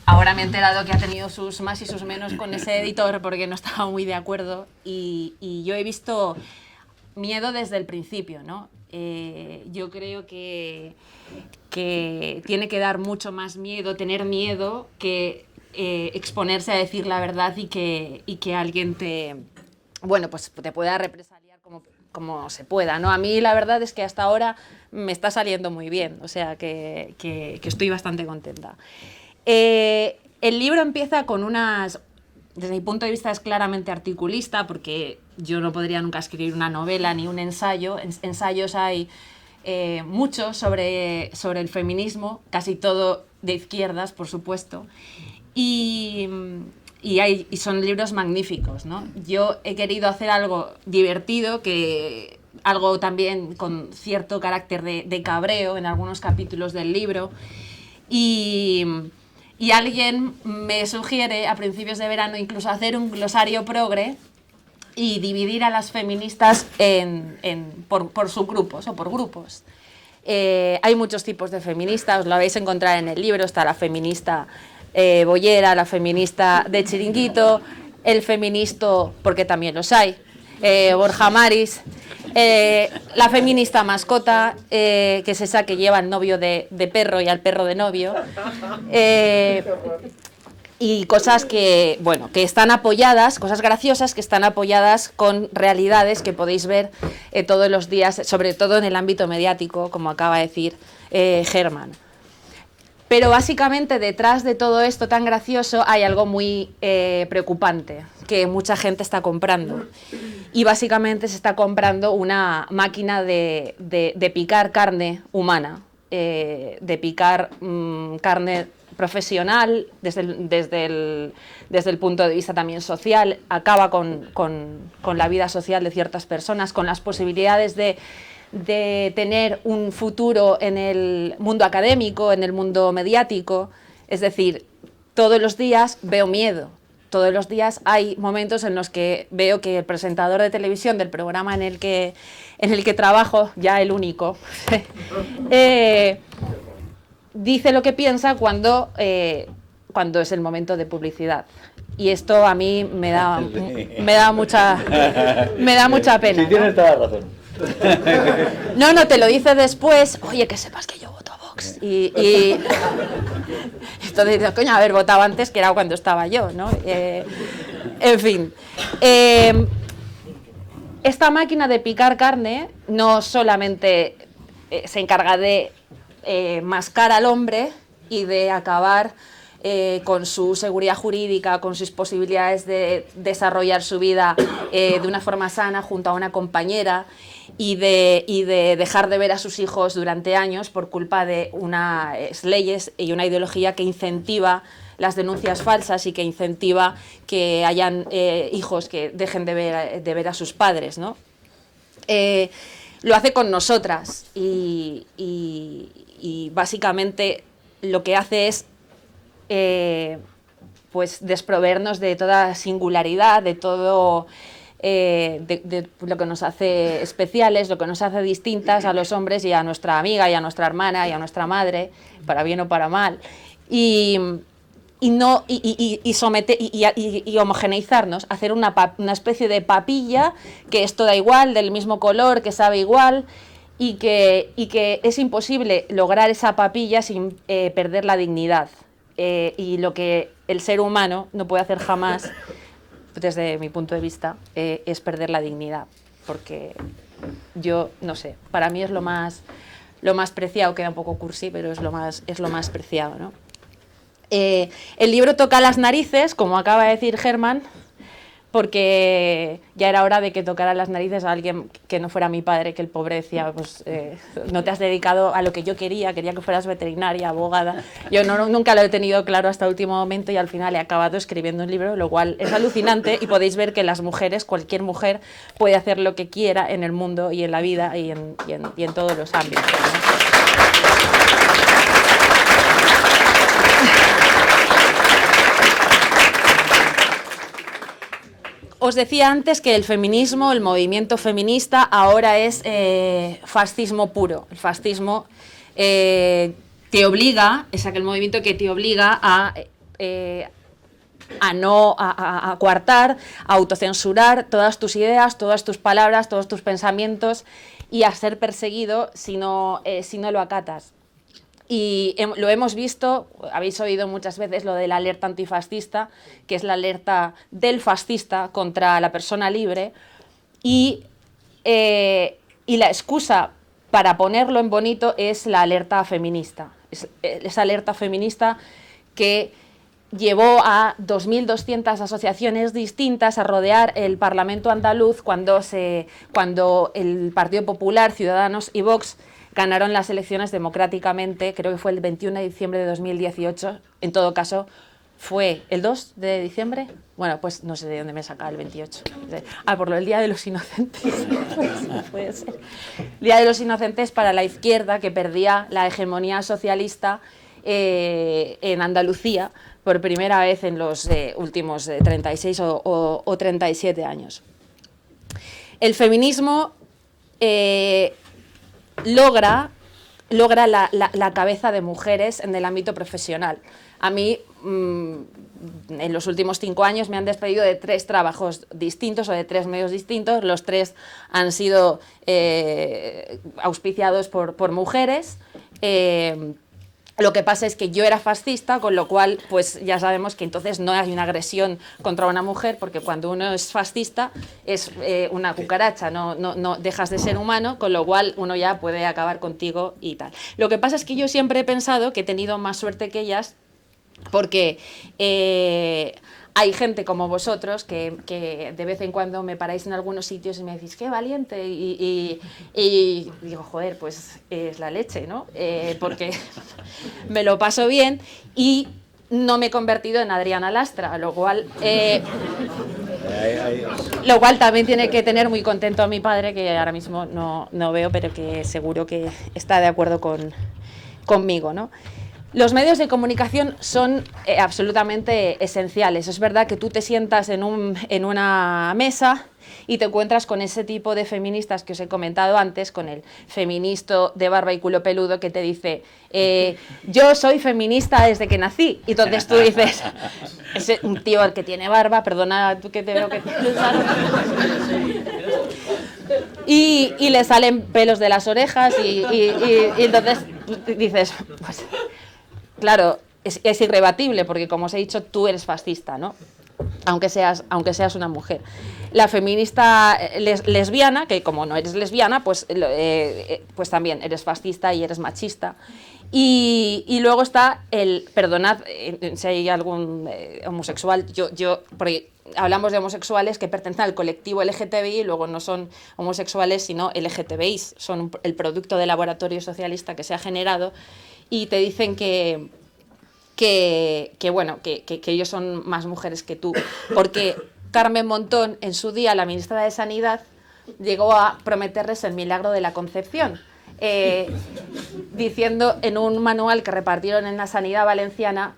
ahora me he enterado que ha tenido sus más y sus menos con ese editor porque no estaba muy de acuerdo y yo he visto miedo desde el principio, ¿no? Yo creo que tiene que dar mucho más miedo, tener miedo, que exponerse a decir la verdad y que alguien te pueda represaliar como se pueda, ¿no? A mí la verdad es que hasta ahora me está saliendo muy bien, o sea que estoy bastante contenta. El libro empieza con desde mi punto de vista es claramente articulista, porque yo no podría nunca escribir una novela ni un ensayo. Ensayos hay mucho sobre el feminismo, casi todo de izquierdas, por supuesto, y son libros magníficos, ¿no? Yo he querido hacer algo divertido, algo también con cierto carácter de cabreo en algunos capítulos del libro, y alguien me sugiere a principios de verano incluso hacer un glosario progre y dividir a las feministas por subgrupos o por grupos. Hay muchos tipos de feministas, os lo vais a encontrar en el libro. Está la feminista boyera, la feminista de chiringuito, el feminista, porque también los hay, Borja Maris, la feminista mascota, que es esa que lleva al novio de perro y al perro de novio, y cosas que están apoyadas, cosas graciosas que están apoyadas con realidades que podéis ver todos los días, sobre todo en el ámbito mediático, como acaba de decir Germán. Pero básicamente detrás de todo esto tan gracioso hay algo muy preocupante, que mucha gente está comprando. Y básicamente se está comprando una máquina de picar carne humana. de picar carne profesional desde el punto de vista también social, acaba con la vida social de ciertas personas, con las posibilidades de tener un futuro en el mundo académico, en el mundo mediático. Es decir, todos los días veo miedo. Todos los días hay momentos en los que veo que el presentador de televisión del programa en el que trabajo, ya el único, dice lo que piensa cuando es el momento de publicidad. Y esto a mí me da mucha pena. Si tienes toda la razón. No, te lo dice después. Oye, que sepas que yo voto a Vox. Y entonces dices, coño, haber votado antes, que era cuando estaba yo, ¿no? En fin. Esta máquina de picar carne no solamente se encarga de mascar al hombre y de acabar con su seguridad jurídica, con sus posibilidades de desarrollar su vida de una forma sana junto a una compañera y de dejar de ver a sus hijos durante años por culpa de unas leyes y una ideología que incentiva las denuncias falsas y que incentiva que hayan hijos que dejen de ver a sus padres, ¿no? Lo hace con nosotras y básicamente lo que hace es pues desproveernos de toda singularidad, de todo de lo que nos hace especiales, lo que nos hace distintas a los hombres y a nuestra amiga y a nuestra hermana y a nuestra madre, para bien o para mal, y homogeneizarnos, hacer una especie de papilla que es toda igual, del mismo color, que sabe igual, y que es imposible lograr esa papilla sin perder la dignidad. Y lo que el ser humano no puede hacer jamás, desde mi punto de vista, es perder la dignidad, porque yo, no sé, para mí es lo más preciado, queda un poco cursi, pero es lo más preciado, ¿no? El libro toca las narices, como acaba de decir Germán, porque ya era hora de que tocara las narices a alguien que no fuera mi padre, que el pobre decía, pues no te has dedicado a lo que yo quería que fueras veterinaria, abogada. Yo nunca lo he tenido claro hasta el último momento y al final he acabado escribiendo un libro, lo cual es alucinante, y podéis ver que las mujeres, cualquier mujer, puede hacer lo que quiera en el mundo y en la vida y en todos los ámbitos, ¿no? Os decía antes que el feminismo, el movimiento feminista, ahora es fascismo puro. El fascismo te obliga, es aquel movimiento que te obliga a coartar, a autocensurar todas tus ideas, todas tus palabras, todos tus pensamientos y a ser perseguido si no lo acatas. Y lo hemos visto, habéis oído muchas veces lo de la alerta antifascista, que es la alerta del fascista contra la persona libre, y la excusa para ponerlo en bonito es la alerta feminista. Esa alerta feminista que llevó a 2.200 asociaciones distintas a rodear el Parlamento andaluz cuando el Partido Popular, Ciudadanos y Vox ganaron las elecciones democráticamente, creo que fue el 21 de diciembre de 2018, en todo caso fue el 2 de diciembre, bueno, pues no sé de dónde me saca el 28, por lo del Día de los Inocentes, no puede ser. Día de los Inocentes para la izquierda, que perdía la hegemonía socialista en Andalucía por primera vez en los últimos 36 o 37 años. El feminismo logra la cabeza de mujeres en el ámbito profesional. A mí, en los últimos 5 años, me han despedido de 3 trabajos distintos o de 3 medios distintos. Los 3 han sido auspiciados por mujeres. Lo que pasa es que yo era fascista, con lo cual, pues ya sabemos que entonces no hay una agresión contra una mujer, porque cuando uno es fascista es una cucaracha, no dejas de ser humano, con lo cual uno ya puede acabar contigo y tal. Lo que pasa es que yo siempre he pensado que he tenido más suerte que ellas, porque hay gente como vosotros que de vez en cuando me paráis en algunos sitios y me decís, qué valiente, y digo, joder, pues es la leche, ¿no? Porque me lo paso bien y no me he convertido en Adriana Lastra, lo cual también tiene que tener muy contento a mi padre, que ahora mismo no veo, pero que seguro que está de acuerdo conmigo, ¿no? Los medios de comunicación son absolutamente esenciales. Es verdad que tú te sientas en una mesa y te encuentras con ese tipo de feministas que os he comentado antes, con el feministo de barba y culo peludo que te dice, yo soy feminista desde que nací. Y entonces tú dices, es un tío que tiene barba, perdona, tú que te veo que tienes barba. Y le salen pelos de las orejas y entonces dices, pues claro, es irrebatible, porque como os he dicho, tú eres fascista, ¿no? Aunque seas una mujer. La feminista lesbiana, que como no eres lesbiana, pues también eres fascista y eres machista. Y luego está perdonad si hay algún homosexual, porque hablamos de homosexuales que pertenecen al colectivo LGTBI y luego no son homosexuales sino LGTBI, son el producto del laboratorio socialista que se ha generado, y te dicen que ellos son más mujeres que tú, porque Carmen Montón, en su día, la ministra de Sanidad, llegó a prometerles el milagro de la concepción, diciendo en un manual que repartieron en la sanidad valenciana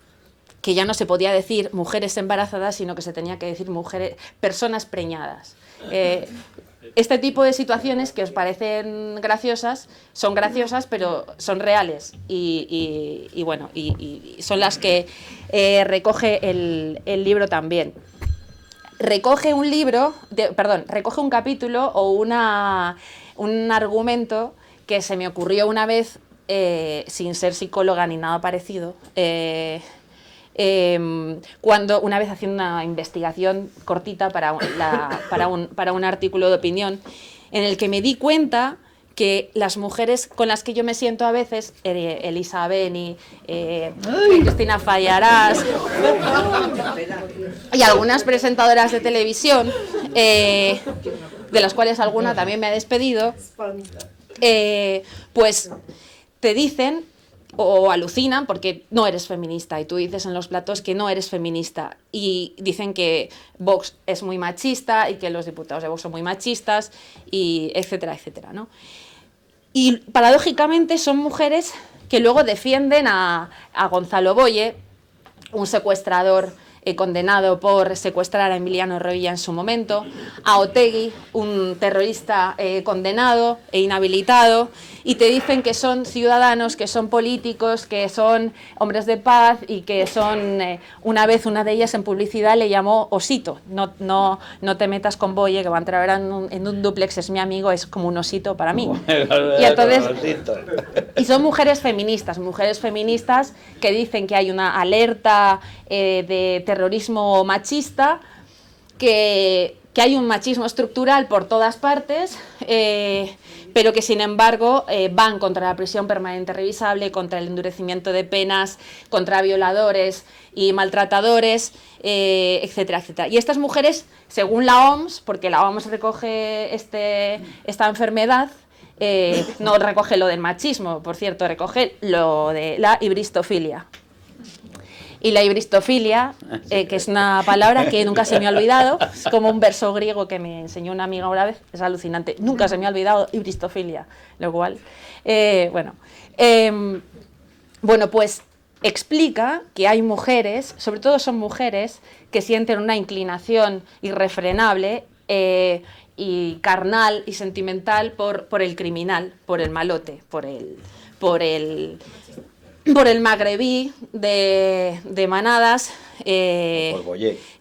que ya no se podía decir mujeres embarazadas, sino que se tenía que decir personas preñadas. Este tipo de situaciones que os parecen graciosas, son graciosas, pero son reales y son las que recoge el libro también. Recoge un capítulo o un argumento que se me ocurrió una vez, sin ser psicóloga ni nada parecido, cuando una vez haciendo una investigación cortita para un artículo de opinión, en el que me di cuenta que las mujeres con las que yo me siento a veces, Elisa Beni, Cristina Fallarás y algunas presentadoras de televisión, de las cuales alguna también me ha despedido, pues te dicen o alucinan porque no eres feminista y tú dices en los platos que no eres feminista y dicen que Vox es muy machista y que los diputados de Vox son muy machistas y etcétera, etcétera, ¿no? Y paradójicamente son mujeres que luego defienden a Gonzalo Boye, un secuestrador condenado por secuestrar a Emiliano Revilla en su momento, a Otegi, un terrorista condenado e inhabilitado, y te dicen que son ciudadanos, que son políticos, que son hombres de paz y que son, una vez una de ellas en publicidad le llamó osito, no te metas con Boye, que va a entrar en un dúplex, es mi amigo, es como un osito para mí. Y entonces, y son mujeres feministas que dicen que hay una alerta de terrorismo machista, que hay un machismo estructural por todas partes, pero que sin embargo van contra la prisión permanente revisable, contra el endurecimiento de penas, contra violadores y maltratadores, etcétera, etcétera. Y estas mujeres, según la OMS, porque la OMS recoge esta enfermedad, no recoge lo del machismo, por cierto, recoge lo de la hibristofilia. Y la hibristofilia, que es una palabra que nunca se me ha olvidado, es como un verso griego que me enseñó una amiga una vez, es alucinante, nunca se me ha olvidado hibristofilia, lo cual, pues explica que hay mujeres, sobre todo son mujeres, que sienten una inclinación irrefrenable y carnal y sentimental por el criminal, por el malote, por el magrebí de Manadas,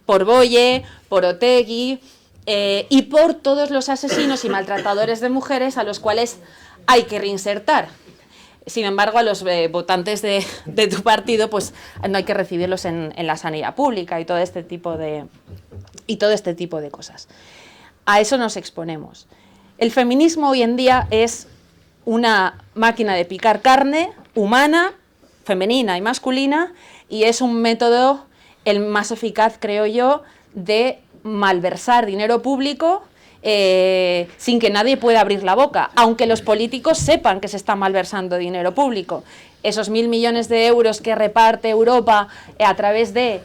por Boye, por Otegi, y por todos los asesinos y maltratadores de mujeres a los cuales hay que reinsertar. Sin embargo, a los votantes de tu partido, pues no hay que recibirlos en la sanidad pública y todo este tipo de cosas. A eso nos exponemos. El feminismo hoy en día es una máquina de picar carne humana, femenina y masculina, y es un método el más eficaz, creo yo, de malversar dinero público sin que nadie pueda abrir la boca, aunque los políticos sepan que se está malversando dinero público. Esos 1.000 millones de euros que reparte Europa a través de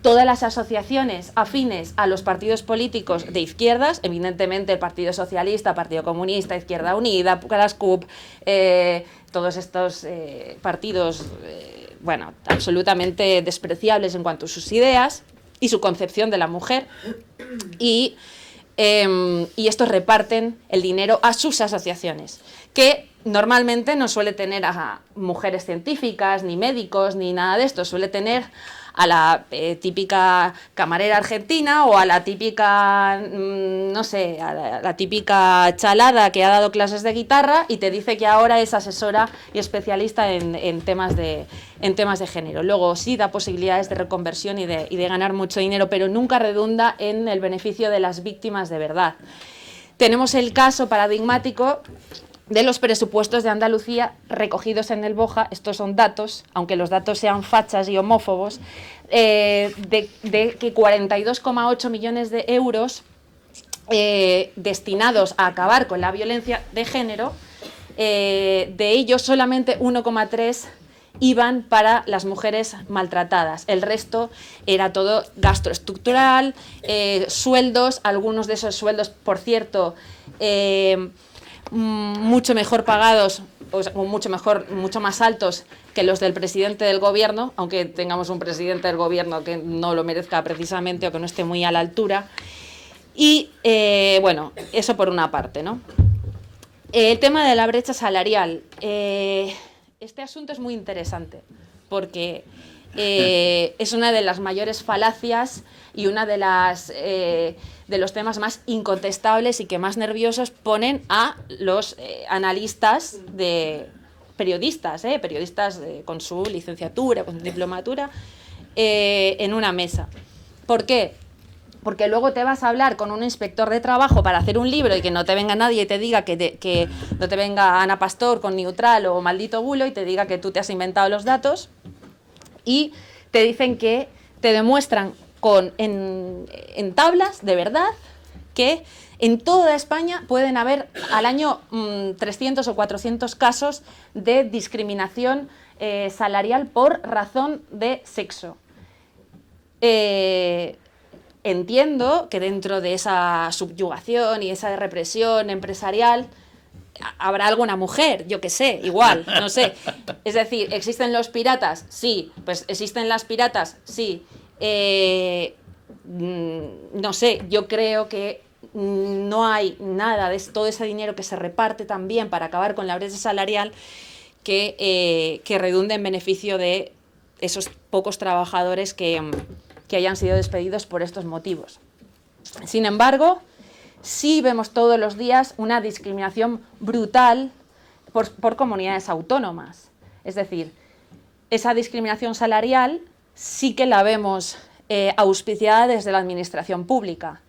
todas las asociaciones afines a los partidos políticos de izquierdas, evidentemente el Partido Socialista, Partido Comunista, Izquierda Unida, las CUP, todos estos partidos, bueno, absolutamente despreciables en cuanto a sus ideas y su concepción de la mujer, y estos reparten el dinero a sus asociaciones, que normalmente no suele tener a mujeres científicas, ni médicos, ni nada de esto, suele tener a la típica camarera argentina o a la típica, no sé, a la típica chalada que ha dado clases de guitarra y te dice que ahora es asesora y especialista en temas de género. Luego sí da posibilidades de reconversión y de ganar mucho dinero, pero nunca redunda en el beneficio de las víctimas de verdad. Tenemos el caso paradigmático de los presupuestos de Andalucía recogidos en el BOJA. Estos son datos, aunque los datos sean fachas y homófobos, de que 42,8 millones de euros destinados a acabar con la violencia de género, de ellos solamente 1,3 iban para las mujeres maltratadas. El resto era todo gasto estructural, sueldos, algunos de esos sueldos, por cierto, mucho mejor pagados, o mucho más altos que los del presidente del gobierno, aunque tengamos un presidente del gobierno que no lo merezca precisamente o que no esté muy a la altura. Y bueno, eso por una parte, ¿no? El tema de la brecha salarial. Este asunto es muy interesante porque es una de las mayores falacias y una de los temas más incontestables y que más nerviosos ponen a los analistas, periodistas con su licenciatura, con su diplomatura, en una mesa. ¿Por qué? Porque luego te vas a hablar con un inspector de trabajo para hacer un libro y que no te venga nadie y te diga que no te venga Ana Pastor con Neutral o Maldito Bulo y te diga que tú te has inventado los datos, y te dicen que te demuestran en tablas de verdad que en toda España pueden haber al año 300 o 400 casos de discriminación salarial por razón de sexo. Entiendo que dentro de esa subyugación y esa represión empresarial habrá alguna mujer, yo qué sé, igual, no sé. Es decir, ¿existen los piratas? Sí. Pues ¿existen las piratas? Sí. No sé, yo creo que no hay nada de todo ese dinero que se reparte también para acabar con la brecha salarial que redunde en beneficio de esos pocos trabajadores que hayan sido despedidos por estos motivos. Sin embargo, sí vemos todos los días una discriminación brutal por comunidades autónomas. Es decir, esa discriminación salarial sí que la vemos auspiciada desde la administración pública.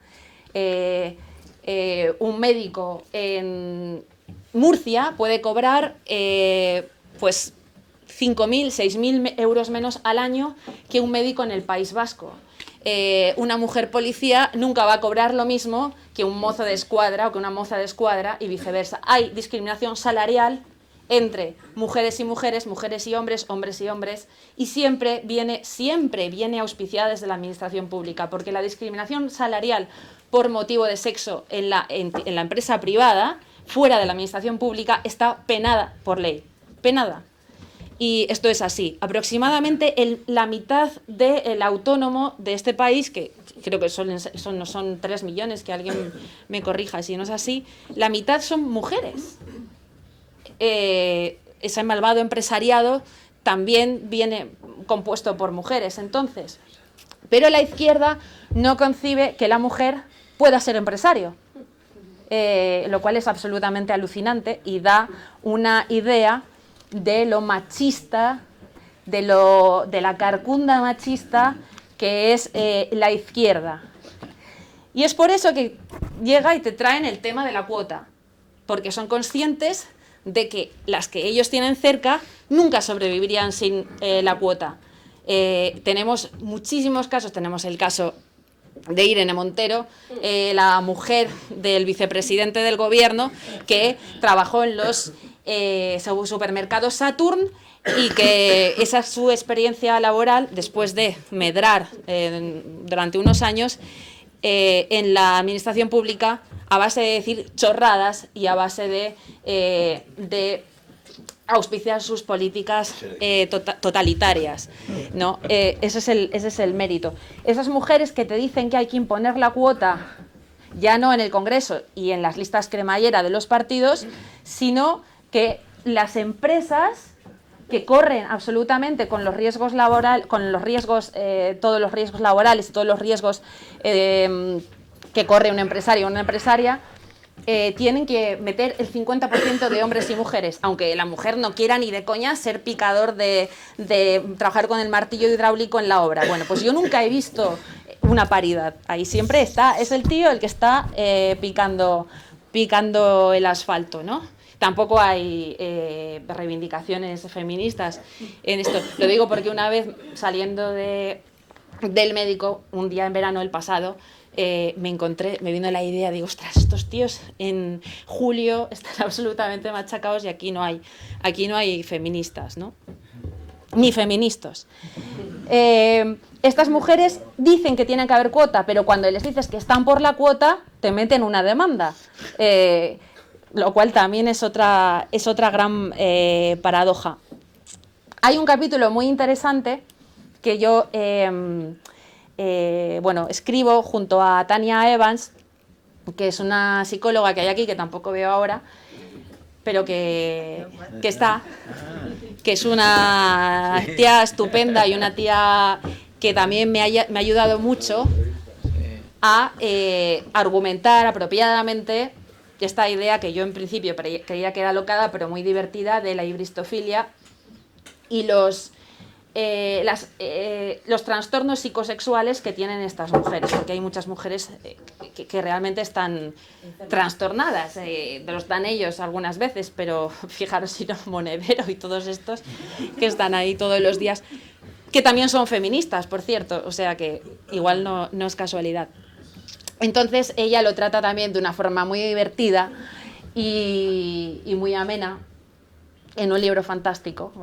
Un médico en Murcia puede cobrar pues 5.000, 6.000 euros menos al año que un médico en el País Vasco. Una mujer policía nunca va a cobrar lo mismo que un mozo de escuadra o que una moza de escuadra y viceversa. Hay discriminación salarial entre mujeres y mujeres, mujeres y hombres, hombres y hombres, y siempre viene auspiciada desde la administración pública, porque la discriminación salarial por motivo de sexo en la empresa privada, fuera de la administración pública, está penada por ley, penada. Y esto es así. Aproximadamente la mitad del autónomo de este país, que creo que no son 3 millones, que alguien me corrija si no es así, la mitad son mujeres. Ese malvado empresariado también viene compuesto por mujeres, entonces. Pero la izquierda no concibe que la mujer pueda ser empresario, lo cual es absolutamente alucinante y da una idea de lo machista, de la carcunda machista que es la izquierda. Y es por eso que llega y te traen el tema de la cuota, porque son conscientes de que las que ellos tienen cerca nunca sobrevivirían sin la cuota. Tenemos muchísimos casos, tenemos el caso de Irene Montero, la mujer del vicepresidente del gobierno, que trabajó en los supermercados Saturn, y que esa es su experiencia laboral después de medrar durante unos años en la administración pública a base de decir chorradas y a base de auspiciar sus políticas totalitarias, ¿no? Ese es el mérito. Esas mujeres que te dicen que hay que imponer la cuota, ya no en el Congreso y en las listas cremallera de los partidos, sino que las empresas que corren absolutamente con los riesgos laborales, todos los riesgos laborales y todos los riesgos que corre un empresario o una empresaria, tienen que meter el 50% de hombres y mujeres, aunque la mujer no quiera ni de coña ser picador de trabajar con el martillo hidráulico en la obra. Bueno, pues yo nunca he visto una paridad. Ahí siempre es el tío el que está picando el asfalto, ¿no? Tampoco hay reivindicaciones feministas en esto. Lo digo porque una vez saliendo del médico, un día en verano el pasado, me vino la idea, digo, ostras, estos tíos en julio están absolutamente machacados y aquí no hay feministas, ¿no? Ni feministas. Estas mujeres dicen que tienen que haber cuota, pero cuando les dices que están por la cuota, te meten una demanda. Lo cual también es otra gran paradoja. Hay un capítulo muy interesante que yo escribo junto a Tania Evans, que es una psicóloga que hay aquí, que tampoco veo ahora, pero que es una tía estupenda y una tía que también me ha ayudado mucho a argumentar apropiadamente esta idea que yo en principio creía que era locada, pero muy divertida, de la hibristofilia y los trastornos psicosexuales que tienen estas mujeres, porque hay muchas mujeres que realmente están trastornadas, los dan ellos algunas veces, pero fijaros si no Monedero y todos estos que están ahí todos los días, que también son feministas, por cierto, o sea que igual no es casualidad. Entonces ella lo trata también de una forma muy divertida y muy amena en un libro fantástico,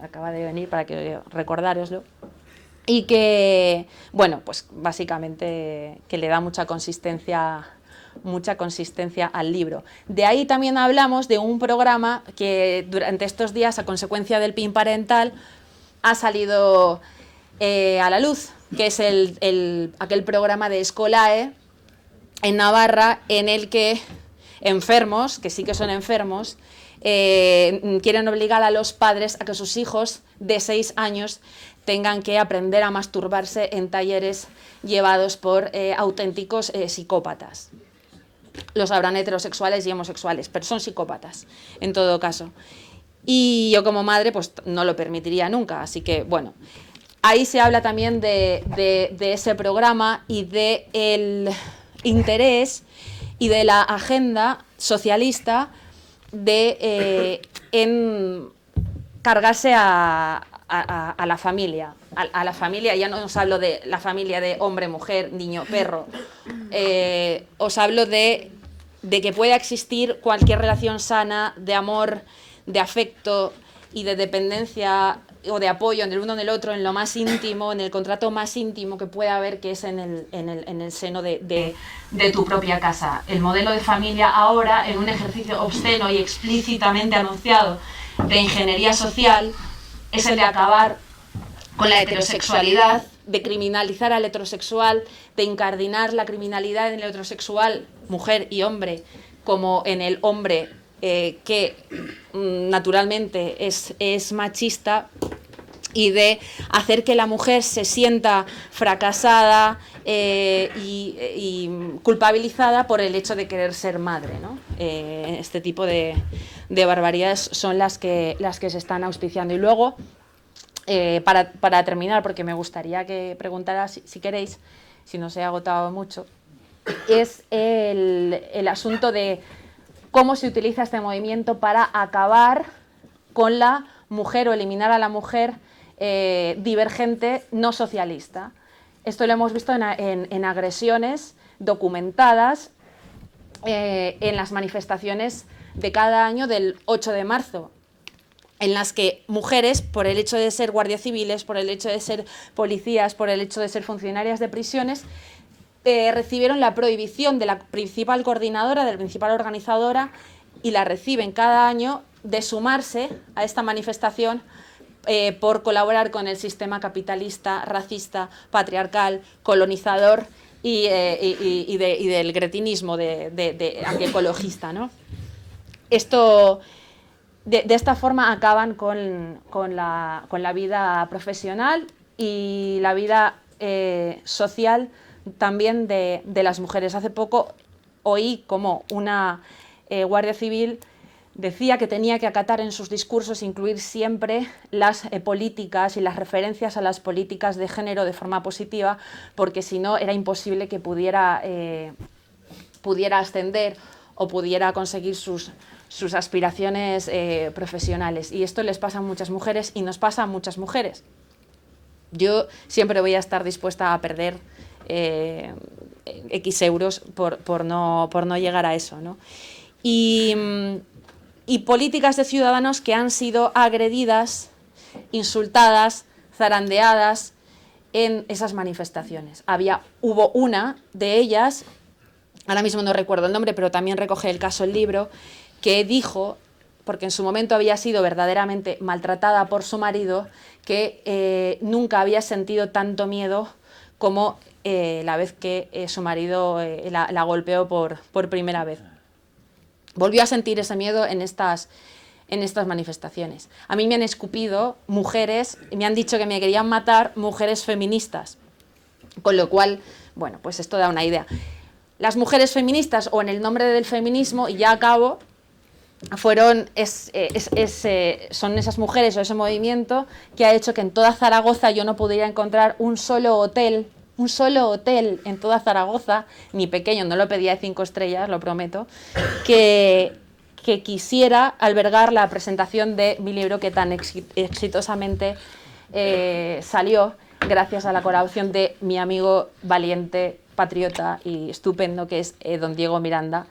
acaba de venir para que recordároslo, y que, bueno, pues básicamente que le da mucha consistencia al libro. De ahí también hablamos de un programa que durante estos días, a consecuencia del PIN parental, ha salido a la luz, que es aquel programa de Escolae en Navarra, en el que enfermos, que sí que son enfermos, quieren obligar a los padres a que sus hijos de 6 años tengan que aprender a masturbarse en talleres llevados por auténticos psicópatas. Los habrán heterosexuales y homosexuales, pero son psicópatas, en todo caso. Y yo como madre pues no lo permitiría nunca, así que bueno. Ahí se habla también de ese programa y del interés y de la agenda socialista en cargarse a la familia. A la familia, ya no os hablo de la familia de hombre, mujer, niño, perro. Os hablo de que pueda existir cualquier relación sana de amor, de afecto y de dependencia o de apoyo en el uno en el otro, en lo más íntimo, en el contrato más íntimo que pueda haber, que es en el seno de tu propia casa. El modelo de familia ahora, en un ejercicio obsceno y explícitamente anunciado de ingeniería social, es el de acabar con la heterosexualidad, de criminalizar al heterosexual, de incardinar la criminalidad en el heterosexual, mujer y hombre, como en el hombre que naturalmente es machista, y de hacer que la mujer se sienta fracasada y culpabilizada por el hecho de querer ser madre, ¿no? Este tipo de barbaridades son las que se están auspiciando. Y luego, para terminar, porque me gustaría que preguntara si queréis, si no se ha agotado mucho, es el asunto de cómo se utiliza este movimiento para acabar con la mujer o eliminar a la mujer divergente no socialista. Esto lo hemos visto en agresiones documentadas en las manifestaciones de cada año del 8 de marzo, en las que mujeres, por el hecho de ser guardias civiles, por el hecho de ser policías, por el hecho de ser funcionarias de prisiones, recibieron la prohibición de la principal coordinadora, de la principal organizadora, y la reciben cada año, de sumarse a esta manifestación por colaborar con el sistema capitalista, racista, patriarcal, colonizador y del gretinismo antiecologista, ¿no? Esto, de esta forma acaban con la vida profesional y la vida social también de las mujeres. Hace poco oí como una guardia civil decía que tenía que acatar en sus discursos, incluir siempre las políticas y las referencias a las políticas de género de forma positiva, porque si no era imposible que pudiera ascender o pudiera conseguir sus aspiraciones profesionales. Y esto les pasa a muchas mujeres y nos pasa a muchas mujeres. Yo siempre voy a estar dispuesta a perder X euros por no llegar a eso, ¿no? Y políticas de ciudadanos que han sido agredidas, insultadas, zarandeadas en esas manifestaciones. Hubo una de ellas, ahora mismo no recuerdo el nombre, pero también recoge el caso el libro, que dijo, porque en su momento había sido verdaderamente maltratada por su marido, que nunca había sentido tanto miedo como la vez que su marido la golpeó por primera vez. Volvió a sentir ese miedo en estas manifestaciones. A mí me han escupido mujeres, me han dicho que me querían matar mujeres feministas, con lo cual, bueno, pues esto da una idea. Las mujeres feministas, o en el nombre del feminismo, y ya acabo, son esas mujeres o ese movimiento que ha hecho que en toda Zaragoza yo no pudiera encontrar un solo hotel en toda Zaragoza, ni pequeño, no lo pedía de 5 estrellas, lo prometo, que quisiera albergar la presentación de mi libro que tan exitosamente salió gracias a la colaboración de mi amigo valiente, patriota y estupendo, que es don Diego Miranda,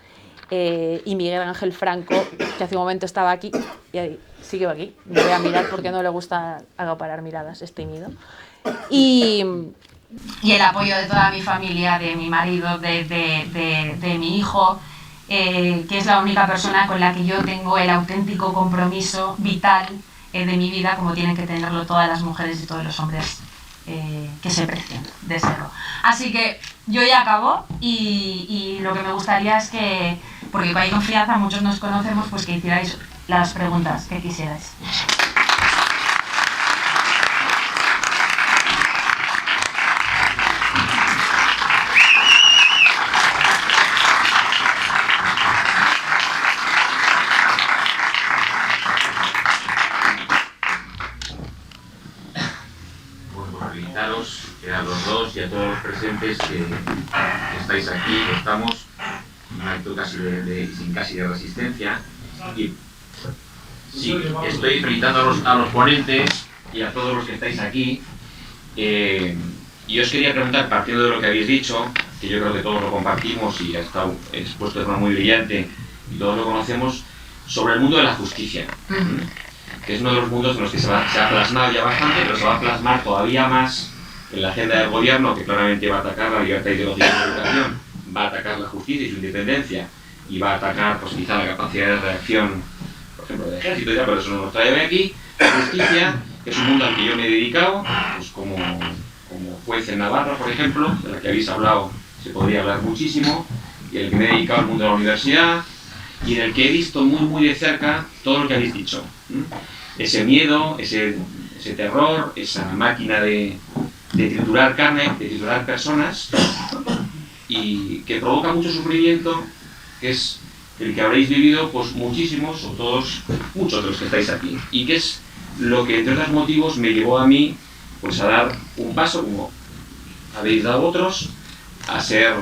y Miguel Ángel Franco, que hace un momento estaba aquí, y sigue aquí, me voy a mirar porque no le gusta acaparar miradas, es tímido. Y el apoyo de toda mi familia, de mi marido, de mi hijo, que es la única persona con la que yo tengo el auténtico compromiso vital de mi vida, como tienen que tenerlo todas las mujeres y todos los hombres que se precien de serlo. Así que yo ya acabo y lo que me gustaría es que, porque hay confianza, muchos nos conocemos, pues que hicierais las preguntas que quisierais. A los dos y a todos los presentes que estáis aquí, que estamos en un acto casi de resistencia. Y sí, estoy felicitando a los ponentes y a todos los que estáis aquí. Y os quería preguntar, partiendo de lo que habéis dicho, que yo creo que todos lo compartimos y ha estado expuesto de forma muy brillante y todos lo conocemos, sobre el mundo de la justicia, que es uno de los mundos en los que se ha plasmado ya bastante, pero se va a plasmar todavía más en la agenda del gobierno, que claramente va a atacar la libertad ideológica de la educación, va a atacar la justicia y su independencia, y va a atacar, pues quizá, la capacidad de reacción, por ejemplo, del ejército y tal, pero eso no nos trae hoy aquí. La justicia, que es un mundo al que yo me he dedicado, pues como juez en Navarra, por ejemplo, de la que habéis hablado, se podría hablar muchísimo, y en el que me he dedicado al mundo de la universidad, y en el que he visto muy, muy de cerca todo lo que habéis dicho. Ese miedo, ese terror, esa máquina de triturar carne, de triturar personas, y que provoca mucho sufrimiento, que es el que habréis vivido pues muchísimos, o todos, muchos de los que estáis aquí, y que es lo que, entre otros motivos, me llevó a mí pues a dar un paso, como habéis dado otros, a ser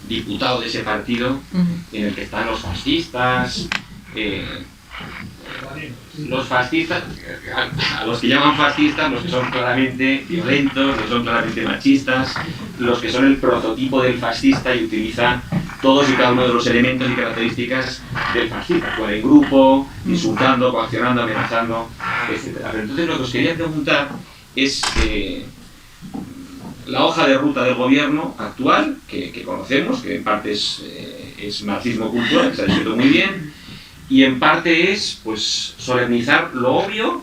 diputado de ese partido en el que están los fascistas, los fascistas, a los que llaman fascistas, los que son claramente violentos, los que son claramente machistas, los que son el prototipo del fascista y utilizan todos y cada uno de los elementos y características del fascista, actuar en grupo, insultando, coaccionando, amenazando, etc. Pero entonces lo que os quería preguntar es la hoja de ruta del gobierno actual, que conocemos, que en parte es marxismo cultural, que se ha descrito muy bien, y en parte es pues solemnizar lo obvio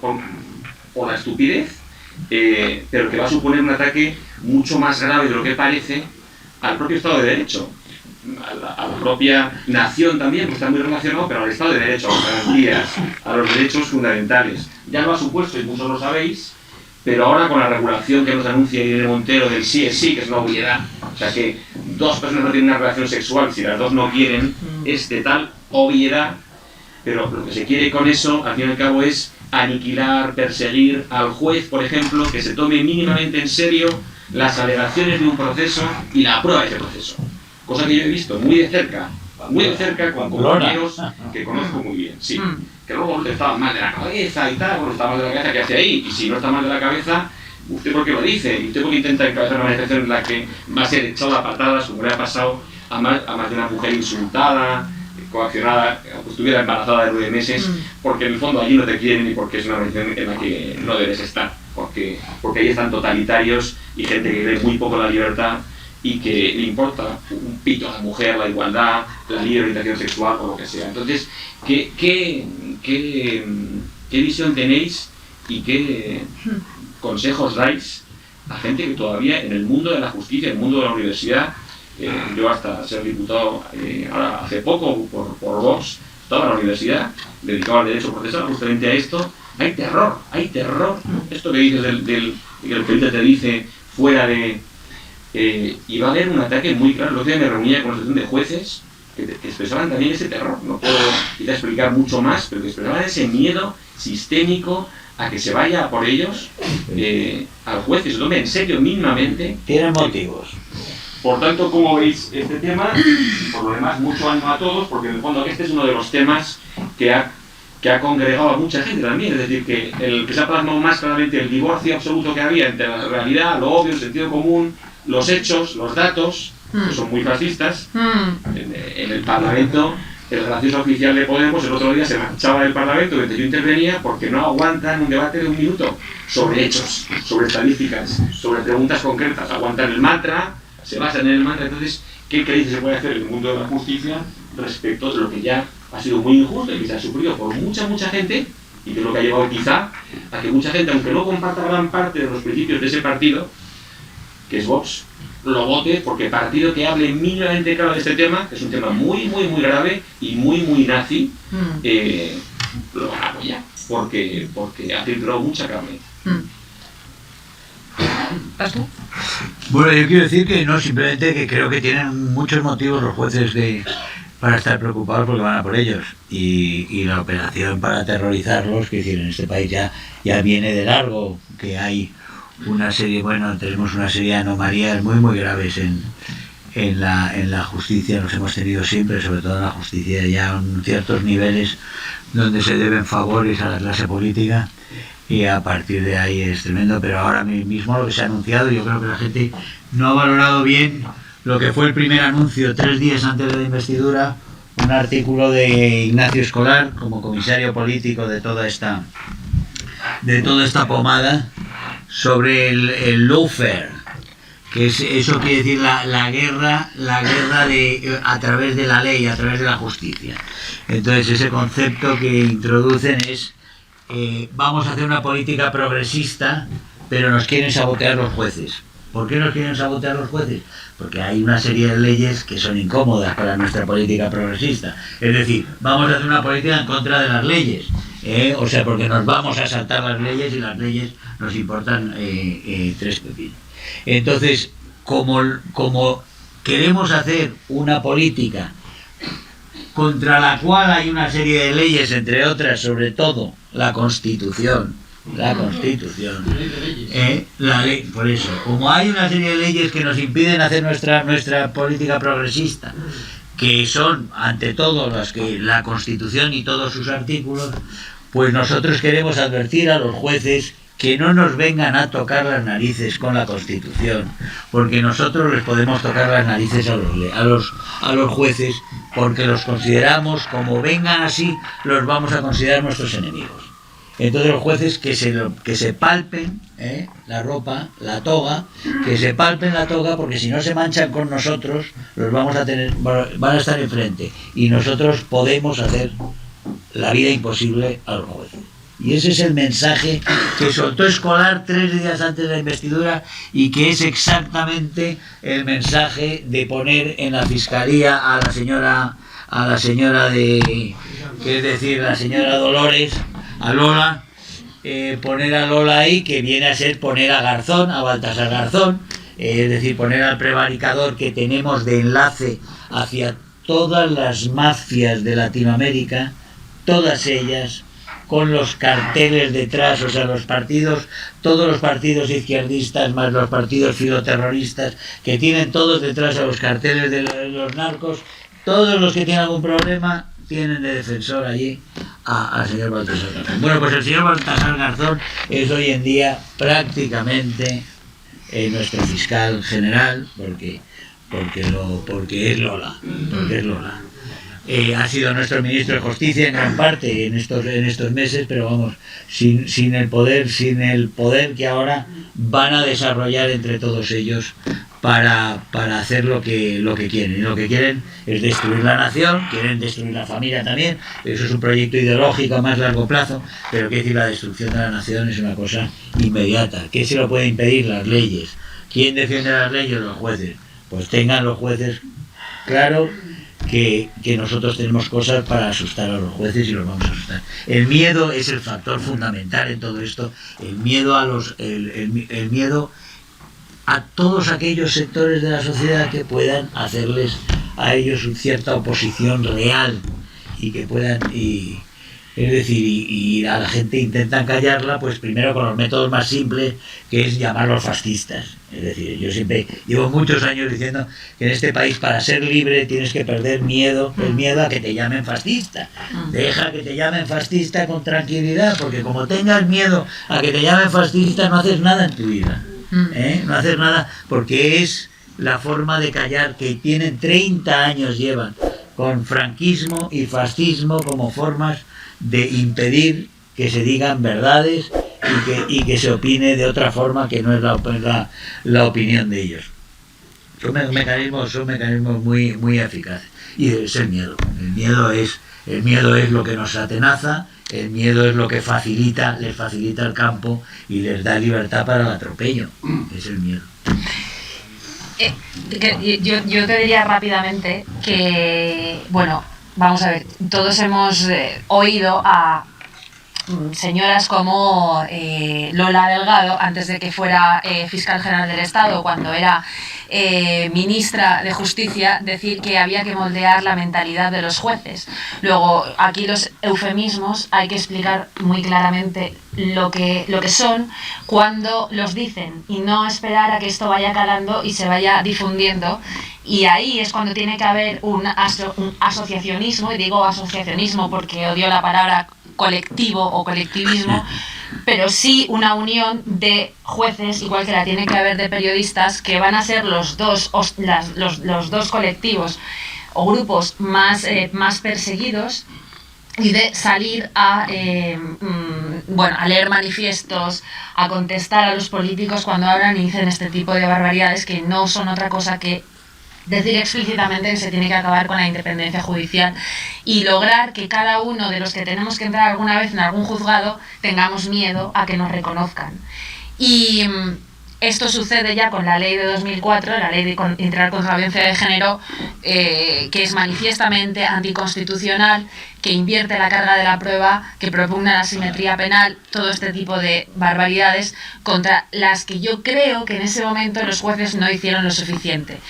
por la estupidez, pero que va a suponer un ataque mucho más grave de lo que parece al propio Estado de Derecho, a la propia nación también, que está muy relacionado, pero al Estado de Derecho, a las garantías, a los derechos fundamentales. Ya lo ha supuesto, y muchos lo sabéis, pero ahora con la regulación que nos anuncia Irene Montero del sí es sí, que es una obviedad, o sea que dos personas no tienen una relación sexual si las dos no quieren, es de tal obviedad, pero lo que se quiere con eso, al fin y al cabo, es aniquilar, perseguir al juez, por ejemplo, que se tome mínimamente en serio las alegaciones de un proceso y la prueba de ese proceso. Cosa que yo he visto muy de cerca con compañeros que conozco muy bien, sí. Que luego estaba mal de la cabeza y tal, bueno, está mal de la cabeza, ¿qué hace ahí? Y si no está mal de la cabeza, ¿usted por qué lo dice? ¿Y usted por qué intenta encabezar una manifestación en la que va a ser echado a patadas, como le ha pasado a más de una mujer insultada, coaccionada, aunque estuviera embarazada de 9 meses, porque en el fondo allí no te quieren y porque es una organización en la que no debes estar, porque ahí están totalitarios y gente que ve muy poco la libertad y que le importa un pito a la mujer, la igualdad, la libre orientación sexual o lo que sea. Entonces, ¿qué visión tenéis y qué consejos dais a gente que todavía en el mundo de la justicia, en el mundo de la universidad, yo hasta ser diputado ahora hace poco por Vox, estaba en la universidad, dedicado al derecho procesal justamente a esto, hay terror, esto que dices que el periodista te dice fuera de... y va a haber un ataque muy claro. El otro día me reunía con una asociación de jueces que expresaban también ese terror, no puedo quizá explicar mucho más, pero que expresaban ese miedo sistémico a que se vaya por ellos al juez, que se tome en serio mínimamente. Tienen motivos. Por tanto, ¿cómo veis este tema? Por lo demás, mucho ánimo a todos, porque en el fondo este es uno de los temas que ha congregado a mucha gente también, es decir, que el que se ha plasmado más claramente el divorcio absoluto que había entre la realidad, lo obvio, el sentido común, los hechos, los datos, que son muy fascistas. En el Parlamento, el gracioso oficial de Podemos el otro día se marchaba del Parlamento mientras yo intervenía porque no aguantan un debate de 1 minuto sobre hechos, sobre estadísticas, sobre preguntas concretas, aguantan el mantra, se basan en el mantra. Entonces, ¿qué creéis que se puede hacer en el mundo de la justicia respecto de lo que ya ha sido muy injusto y que se ha sufrido por mucha gente, y que es lo que ha llevado quizá a que mucha gente, aunque no comparta gran parte de los principios de ese partido, que es Vox, lo vote, porque partido que hable mínimamente claro de este tema, que es un tema muy grave y muy nazi, lo van a apoyar, porque ha filtrado mucha carne. ¿Vas tú? Bueno, yo quiero decir que no, simplemente que creo que tienen muchos motivos los jueces para estar preocupados porque van a por ellos. Y la operación para aterrorizarlos, que decir, en este país ya viene de largo, que hay una serie, tenemos una serie de anomalías muy graves en la justicia, los hemos tenido siempre, sobre todo en la justicia, ya en ciertos niveles donde se deben favores a la clase política, y a partir de ahí es tremendo. Pero ahora mismo lo que se ha anunciado, yo creo que la gente no ha valorado bien lo que fue el primer anuncio 3 días antes de la investidura, un artículo de Ignacio Escolar como comisario político de toda esta pomada, sobre el lawfare, que eso quiere decir la guerra a través de la ley, a través de la justicia. Entonces ese concepto que introducen es vamos a hacer una política progresista, pero nos quieren sabotear los jueces. ¿Por qué nos quieren sabotear los jueces? Porque hay una serie de leyes que son incómodas para nuestra política progresista. Es decir, vamos a hacer una política en contra de las leyes. O sea, porque nos vamos a saltar las leyes y las leyes nos importan 3 pepinos. Entonces, como queremos hacer una política contra la cual hay una serie de leyes, entre otras, sobre todo, la Constitución, la ley, por eso, como hay una serie de leyes que nos impiden hacer nuestra política progresista, que son, ante todo, las que la Constitución y todos sus artículos, pues nosotros queremos advertir a los jueces que no nos vengan a tocar las narices con la Constitución, porque nosotros les podemos tocar las narices a los jueces, porque los consideramos, como vengan así, los vamos a considerar nuestros enemigos. Entonces los jueces que se palpen la ropa, la toga, que se palpen la toga, porque si no se manchan con nosotros, van a estar enfrente, y nosotros podemos hacer la vida imposible a los jueces. Y ese es el mensaje que soltó Escolar 3 días antes de la investidura, y que es exactamente el mensaje de poner en la fiscalía a la señora la señora Dolores, a Lola, poner a Lola ahí, que viene a ser poner a Garzón, a Baltasar Garzón, es decir, poner al prevaricador que tenemos de enlace hacia todas las mafias de Latinoamérica, todas ellas, con los carteles detrás, o sea, todos los partidos izquierdistas más los partidos filoterroristas, que tienen todos detrás a los carteles de los narcos. Todos los que tienen algún problema tienen de defensor allí al señor Baltasar Garzón. Bueno, pues el señor Baltasar Garzón es hoy en día prácticamente nuestro fiscal general, porque es Lola. Ha sido nuestro ministro de Justicia en gran parte en estos meses, pero vamos, sin el poder que ahora van a desarrollar entre todos ellos para hacer lo que quieren. Y lo que quieren es destruir la nación, quieren destruir la familia también. Eso es un proyecto ideológico a más largo plazo, pero quiere decir, la destrucción de la nación es una cosa inmediata. ¿Qué se lo puede impedir? Las leyes. ¿Quién defiende las leyes? Los jueces. Pues tengan los jueces claro que nosotros tenemos cosas para asustar a los jueces, y los vamos a asustar. El miedo es el factor fundamental en todo esto. El miedo el miedo a todos aquellos sectores de la sociedad que puedan hacerles a ellos cierta oposición real, y que puedan, es decir, y a la gente intentan callarla, pues primero con los métodos más simples, que es llamarlos fascistas. Es decir, yo siempre llevo muchos años diciendo que en este país, para ser libre, tienes que perder el miedo a que te llamen fascista. Deja que te llamen fascista con tranquilidad, porque como tengas miedo a que te llamen fascista, no haces nada en tu vida. No haces nada, porque es la forma de callar que tienen 30 años llevan con franquismo y fascismo como formas de impedir que se digan verdades y que se opine de otra forma que no es la opinión de ellos. Son mecanismos muy, muy eficaces. Y es el miedo. El miedo es lo que nos atenaza, el miedo es lo que les facilita el campo y les da libertad para el atropello. Es el miedo. Yo te diría rápidamente que, bueno, vamos a ver, todos hemos oído a señoras como Lola Delgado, antes de que fuera fiscal general del Estado, cuando era ministra de Justicia, decir que había que moldear la mentalidad de los jueces. Luego, aquí los eufemismos hay que explicar muy claramente lo que son cuando los dicen, y no esperar a que esto vaya calando y se vaya difundiendo. Y ahí es cuando tiene que haber un asociacionismo, y digo asociacionismo porque odio la palabra colectivo o colectivismo, pero sí una unión de jueces, igual que la tiene que haber de periodistas, que van a ser los dos colectivos o grupos más perseguidos, y de salir a leer manifiestos, a contestar a los políticos cuando hablan y dicen este tipo de barbaridades, que no son otra cosa que decir explícitamente que se tiene que acabar con la independencia judicial, y lograr que cada uno de los que tenemos que entrar alguna vez en algún juzgado tengamos miedo a que nos reconozcan. Y esto sucede ya con la ley de 2004, la ley integral contra la violencia de género, que es manifiestamente anticonstitucional, que invierte la carga de la prueba, que propugna la simetría penal, todo este tipo de barbaridades contra las que yo creo que en ese momento los jueces no hicieron lo suficiente.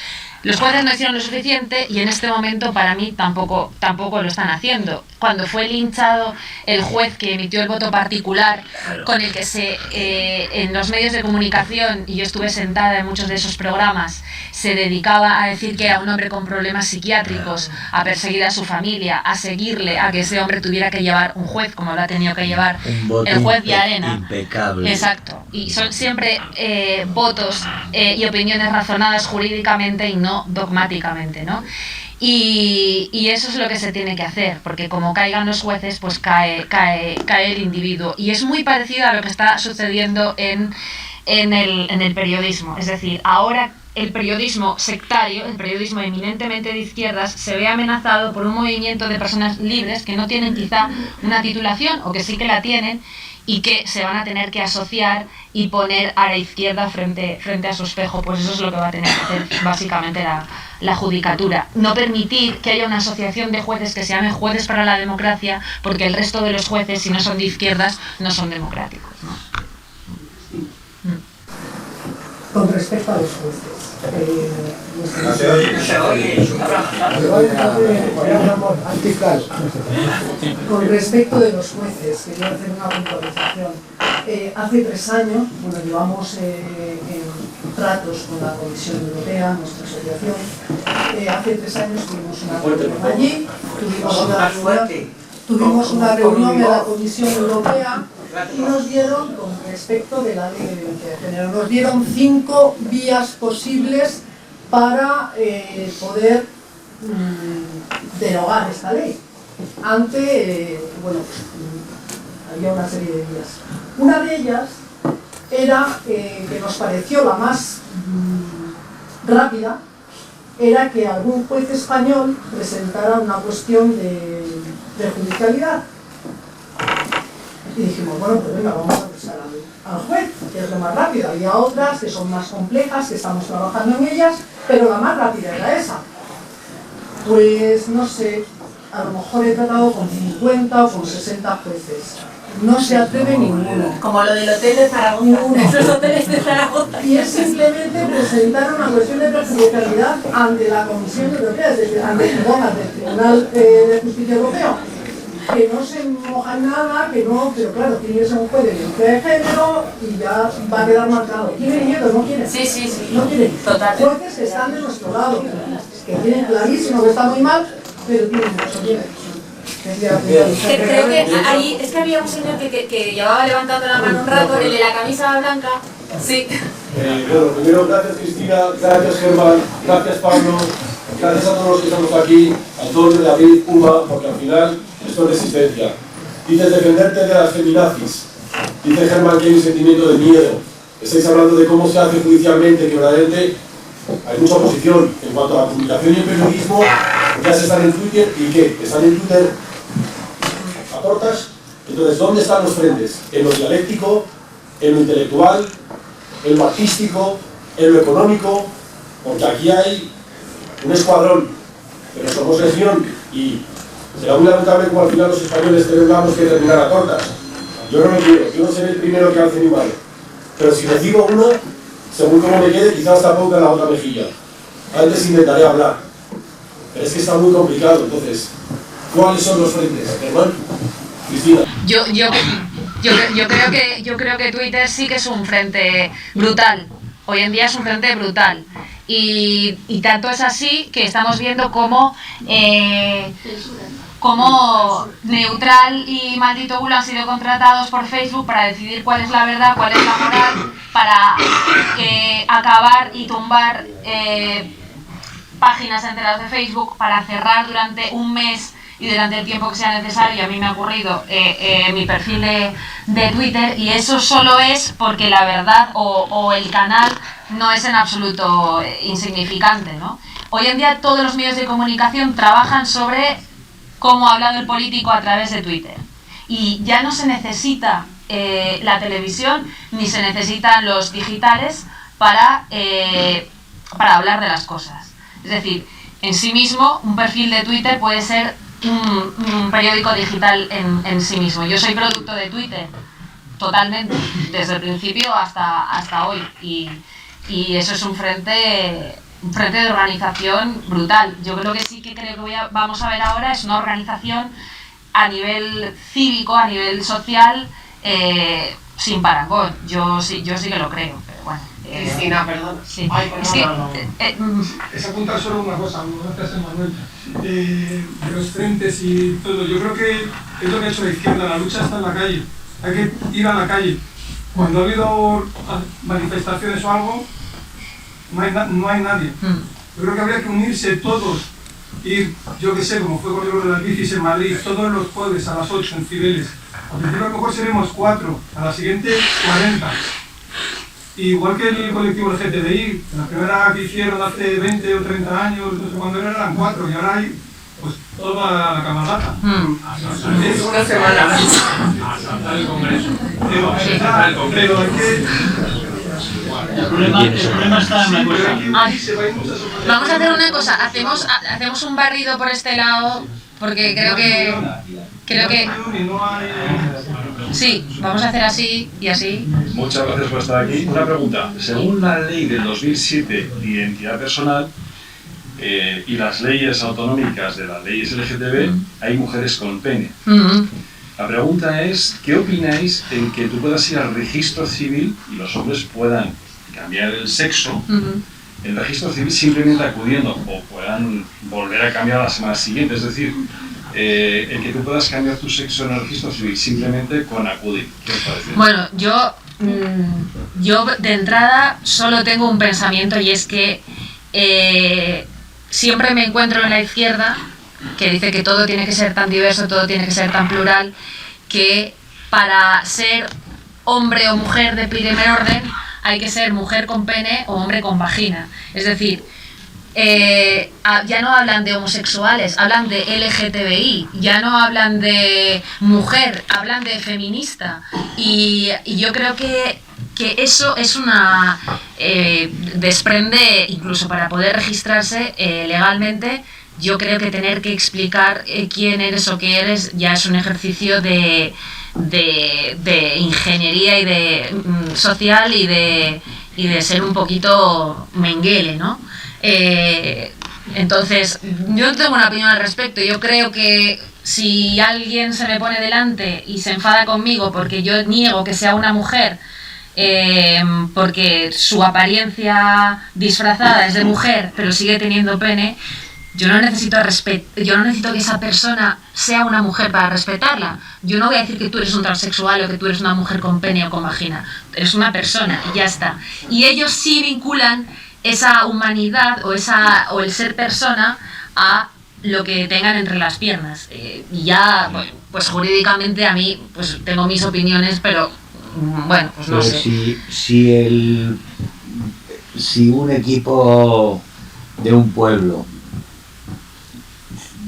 Los jueces no hicieron lo suficiente, y en este momento para mí tampoco lo están haciendo. cuando fue linchado el juez que emitió el voto particular, con el que en los medios de comunicación, y yo estuve sentada en muchos de esos programas, se dedicaba a decir que era un hombre con problemas psiquiátricos, a perseguir a su familia, a seguirle, a que ese hombre tuviera que llevar un juez, como lo ha tenido que llevar el juez Llarena. Impecable. Exacto. Y son siempre votos y opiniones razonadas jurídicamente y no dogmáticamente, ¿no? Y eso es lo que se tiene que hacer, porque como caigan los jueces, pues cae el individuo. Y es muy parecido a lo que está sucediendo en el periodismo. Es decir, ahora el periodismo sectario, el periodismo eminentemente de izquierdas, se ve amenazado por un movimiento de personas libres que no tienen quizá una titulación, o que sí que la tienen, y que se van a tener que asociar y poner a la izquierda frente a su espejo. Pues eso es lo que va a tener que hacer básicamente la judicatura. No permitir que haya una asociación de jueces que se llame Jueces para la Democracia, porque el resto de los jueces, si no son de izquierdas, no son democráticos, ¿no? Con respecto a los jueces, con respecto de los jueces, quería hacer una puntualización. Hace 3 años, llevamos en tratos con la Comisión Europea, nuestra asociación. Hace 3 años tuvimos una reunión allí, tuvimos una reunión de la Comisión Europea y nos dieron, con respecto de la ley de violencia de género, nos dieron 5 vías posibles para poder derogar esta ley. Había una serie de vías. Una de ellas era, que nos pareció la más rápida, era que algún juez español presentara una cuestión de judicialidad. Y dijimos, pues venga, vamos a prestar al juez, que es lo más rápido. Había otras que son más complejas, que estamos trabajando en ellas, pero la más rápida era esa. Pues no sé, a lo mejor he tratado con 50 o con 60 jueces. No se atreve ninguno. Como lo del hotel de Zaragoza. Esos hoteles de Zaragoza. Y es simplemente presentar una cuestión de prejudicialidad ante la Comisión Europea, es decir, ante el Tribunal de Justicia Europeo. Que no se moja en nada, que no, pero claro, tiene que ser un juez de violencia de género y ya va a quedar marcado. ¿Quieren miedo? ¿No quieren? Sí. No quieren. Total. Jueces que están de nuestro lado, que tienen clarísimo que está muy mal, pero tienen mucho miedo. Creo que ahí, es que había un señor que llevaba levantando la mano un rato, el de la camisa blanca. Sí. Primero, gracias Cristina, gracias Germán, gracias Pablo, gracias a todos los que estamos aquí, Antonio, David, Uma, porque al final esto es resistencia. Dices defenderte de las feminazis, dice Germán que hay un sentimiento de miedo. Estáis hablando de cómo se hace judicialmente, que verdaderamente hay mucha oposición en cuanto a la comunicación y el periodismo. Ya se están en Twitter, ¿y qué? Están en Twitter a tortas. Entonces, ¿dónde están los frentes? En lo dialéctico, en lo intelectual, en lo artístico, en lo económico, porque aquí hay un escuadrón, pero somos legión y será muy lamentable como al final los españoles tengamos que terminar a tortas. Yo no lo quiero, yo no seré el primero que alce mi mano, pero si recibo uno, según como me quede, quizás tampoco en la otra mejilla. Antes intentaré hablar, pero es que está muy complicado. Entonces, ¿cuáles son los frentes? Germán, Cristina. Yo creo que Twitter sí que es un frente brutal. Hoy en día es un frente brutal. Y tanto es así que estamos viendo cómo Neutral y Maldito Bulo han sido contratados por Facebook para decidir cuál es la verdad, cuál es la moral, para acabar y tumbar páginas enteras de Facebook, para cerrar durante un mes y durante el tiempo que sea necesario. A mí me ha ocurrido mi perfil de Twitter, y eso solo es porque la verdad o el canal no es en absoluto insignificante, ¿no? Hoy en día todos los medios de comunicación trabajan sobre cómo ha hablado el político a través de Twitter, y ya no se necesita la televisión ni se necesitan los digitales para hablar de las cosas. Es decir, en sí mismo un perfil de Twitter puede ser un periódico digital en sí mismo. Yo soy producto de Twitter totalmente, desde el principio hasta hoy, y eso es un frente de organización brutal. Yo creo que sí que vamos a ver ahora es una organización a nivel cívico, a nivel social, sin parangón. Yo sí que lo creo, pero bueno. Cristina, perdón. Sí. Ay, Es que, Es apuntar solo una cosa, gracias Manuel, de los frentes y todo. Yo creo que es lo que ha hecho la izquierda, la lucha está en la calle, hay que ir a la calle. Cuando ha habido manifestaciones o algo, no hay nadie. Yo creo que habría que unirse todos, ir, yo que sé, como fue con el de las bicis en Madrid, todos los jueves a las 8 en Cibeles. Al principio a lo mejor seremos 4, a la siguiente 40. Igual que el colectivo LGTBI, la primera que hicieron hace 20 o 30 años, no sé cuándo eran 4, y ahora hay pues toda la cabalgata. Es una semana. Hasta el Congreso. Pero hay que... El problema está en una cosa. Vamos a hacer una cosa, hacemos un barrido por este lado, porque creo que sí, vamos a hacer así y así. Muchas gracias por estar aquí. Una pregunta. Según la ley del 2007 de identidad personal y las leyes autonómicas de las leyes LGTB, hay mujeres con pene. La pregunta es, ¿qué opináis en que tú puedas ir al registro civil y los hombres puedan cambiar el sexo en el registro civil simplemente acudiendo, o puedan volver a cambiar a la semana siguiente? Es decir, el que tú puedas cambiar tu sexo en el registro civil simplemente con acudir. ¿Qué os parece? Bueno, yo de entrada solo tengo un pensamiento, y es que siempre me encuentro en la izquierda, que dice que todo tiene que ser tan diverso, todo tiene que ser tan plural, que para ser hombre o mujer de primer orden hay que ser mujer con pene o hombre con vagina. Es decir, ya no hablan de homosexuales, hablan de LGTBI, ya no hablan de mujer, hablan de feminista. Y yo creo que eso es una... desprende, incluso para poder registrarse legalmente, yo creo que tener que explicar quién eres o qué eres ya es un ejercicio de ingeniería y de social y de ser un poquito menguele, ¿no? Entonces, yo no tengo una opinión al respecto. Yo creo que si alguien se me pone delante y se enfada conmigo porque yo niego que sea una mujer, porque su apariencia disfrazada es de mujer pero sigue teniendo pene, yo no necesito que esa persona sea una mujer para respetarla. Yo no voy a decir que tú eres un transexual o que tú eres una mujer con pene o con vagina. Eres una persona y ya está. Y ellos sí vinculan esa humanidad o el ser persona a lo que tengan entre las piernas. Y ya, pues jurídicamente a mí pues tengo mis opiniones, pero bueno, pues no sé. Si un equipo de un pueblo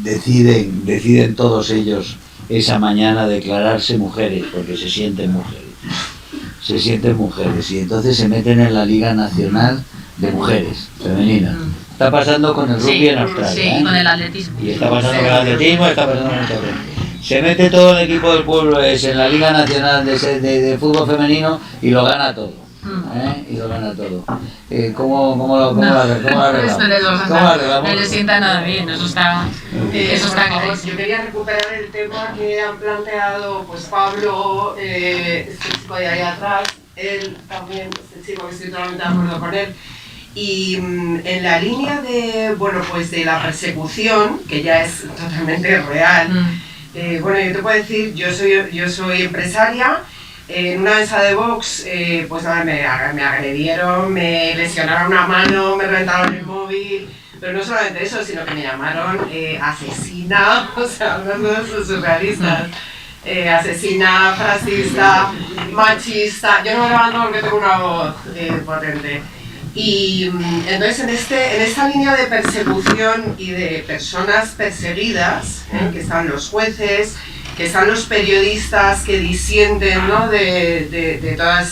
deciden todos ellos esa mañana declararse mujeres, porque se sienten mujeres, y entonces se meten en la Liga Nacional de Mujeres Femeninas. Está pasando con el rugby en Australia, sí, con el atletismo. Y está pasando con el atletismo, está pasando con muchas cosas. Se mete todo el equipo del pueblo en la Liga Nacional de Fútbol Femenino y lo gana todo. Y lo gana todo. ¿Cómo lo arreglamos? No le sienta nada bien, eso está claro. Yo quería recuperar el tema que han planteado pues Pablo, este chico de ahí atrás, él también, este chico que estoy totalmente de acuerdo con él. Y en la línea de, pues de la persecución, que ya es totalmente real, yo te puedo decir, yo soy empresaria. En una mesa de box, pues nada, me agredieron, me lesionaron una mano, me reventaron el móvil, pero no solamente eso, sino que me llamaron asesina, o sea, unas cosas surrealistas, asesina, fascista, machista. Yo no me levanto porque tengo una voz potente. Y entonces en esta línea de persecución y de personas perseguidas, que están los jueces, que están los periodistas que disienten, ¿no? de toda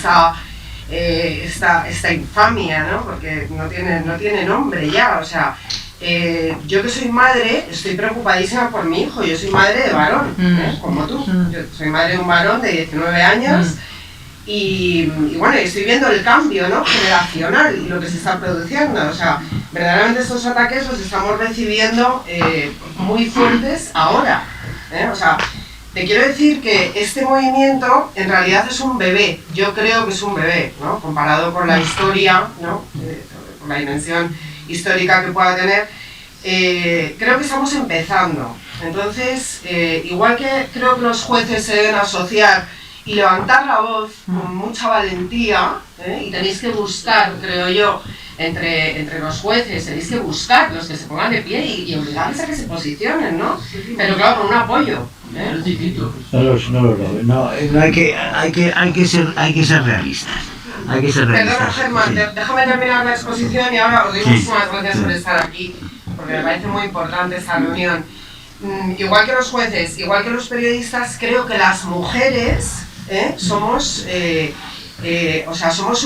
esta infamia, ¿no? Porque no tiene nombre ya. O sea, yo que soy madre estoy preocupadísima por mi hijo. Yo soy madre de varón, como tú. Yo soy madre de un varón de 19 años y bueno, estoy viendo el cambio, ¿no? generacional y lo que se está produciendo. O sea, verdaderamente estos ataques los estamos recibiendo muy fuertes ahora. O sea, te quiero decir que este movimiento en realidad es un bebé. Yo creo que es un bebé, ¿no? Comparado con la historia, ¿no? Con la dimensión histórica que pueda tener, creo que estamos empezando. Entonces, igual que creo que los jueces se deben asociar y levantar la voz con mucha valentía, y tenéis que buscar, creo yo, entre los jueces, tenéis que buscar los que se pongan de pie y obligarles a que se posicionen, ¿no? Pero claro, con un apoyo. No, hay que ser realistas. Hay que ser realistas. Perdona, Germán, déjame terminar la exposición y ahora os doy muchísimas gracias por estar aquí, porque me parece muy importante esta reunión. Igual que los jueces, igual que los periodistas, creo que las mujeres somos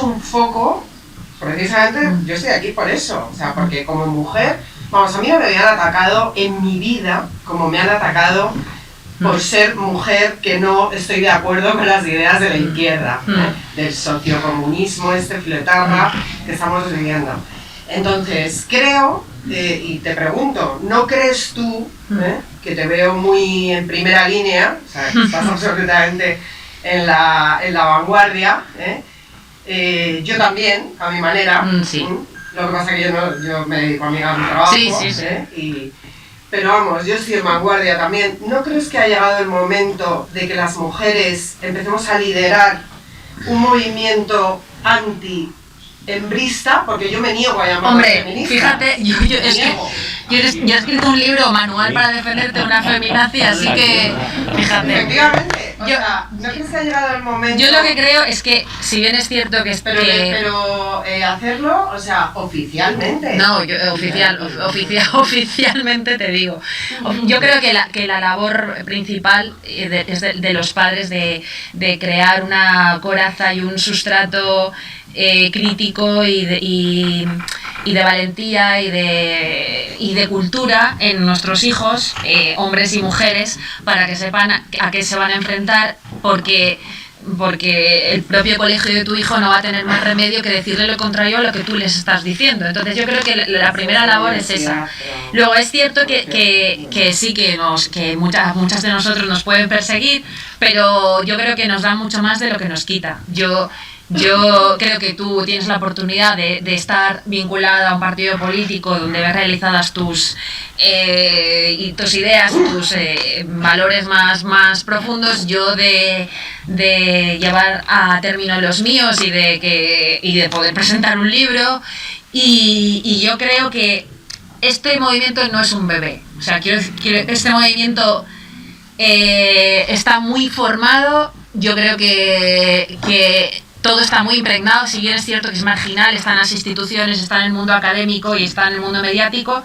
un foco. Precisamente yo estoy aquí por eso, o sea, porque como mujer, vamos, a mí no me habían atacado en mi vida como me han atacado por ser mujer que no estoy de acuerdo con las ideas de la izquierda, del sociocomunismo, filetarra que estamos viviendo. Entonces, creo, y te pregunto, ¿no crees tú, que te veo muy en primera línea, o sea, que estás absolutamente en la vanguardia, yo también, a mi manera, sí. Lo que pasa es que yo me dedico a mi trabajo, pero vamos, yo estoy en vanguardia también. ¿No crees que ha llegado el momento de que las mujeres empecemos a liderar un movimiento anti-hembrista? Porque yo me niego a llamarme feminista. Fíjate, yo he escrito un libro, manual para defenderte de una feminazi, así que, fíjate. Efectivamente, ¿no crees que ha llegado el momento? Yo lo que creo es que, si bien es cierto que... Pero hacerlo, o sea, oficialmente. No, oficialmente te digo. Yo creo que la labor principal es de los padres de crear una coraza y un sustrato crítico y de valentía y de cultura en nuestros hijos, hombres y mujeres, para que sepan a qué se van a enfrentar, porque el propio colegio de tu hijo no va a tener más remedio que decirle lo contrario a lo que tú les estás diciendo. Entonces yo creo que la primera labor es esa. Luego es cierto que sí que muchas de nosotros nos pueden perseguir, pero yo creo que nos dan mucho más de lo que nos quita. Yo creo que tú tienes la oportunidad de estar vinculada a un partido político donde ves realizadas tus ideas, tus valores más profundos. Yo de llevar a término los míos y de poder presentar un libro, y yo creo que este movimiento no es un bebé. O sea, este movimiento está muy formado. Yo creo que todo está muy impregnado, si bien es cierto que es marginal, está en las instituciones, está en el mundo académico y está en el mundo mediático,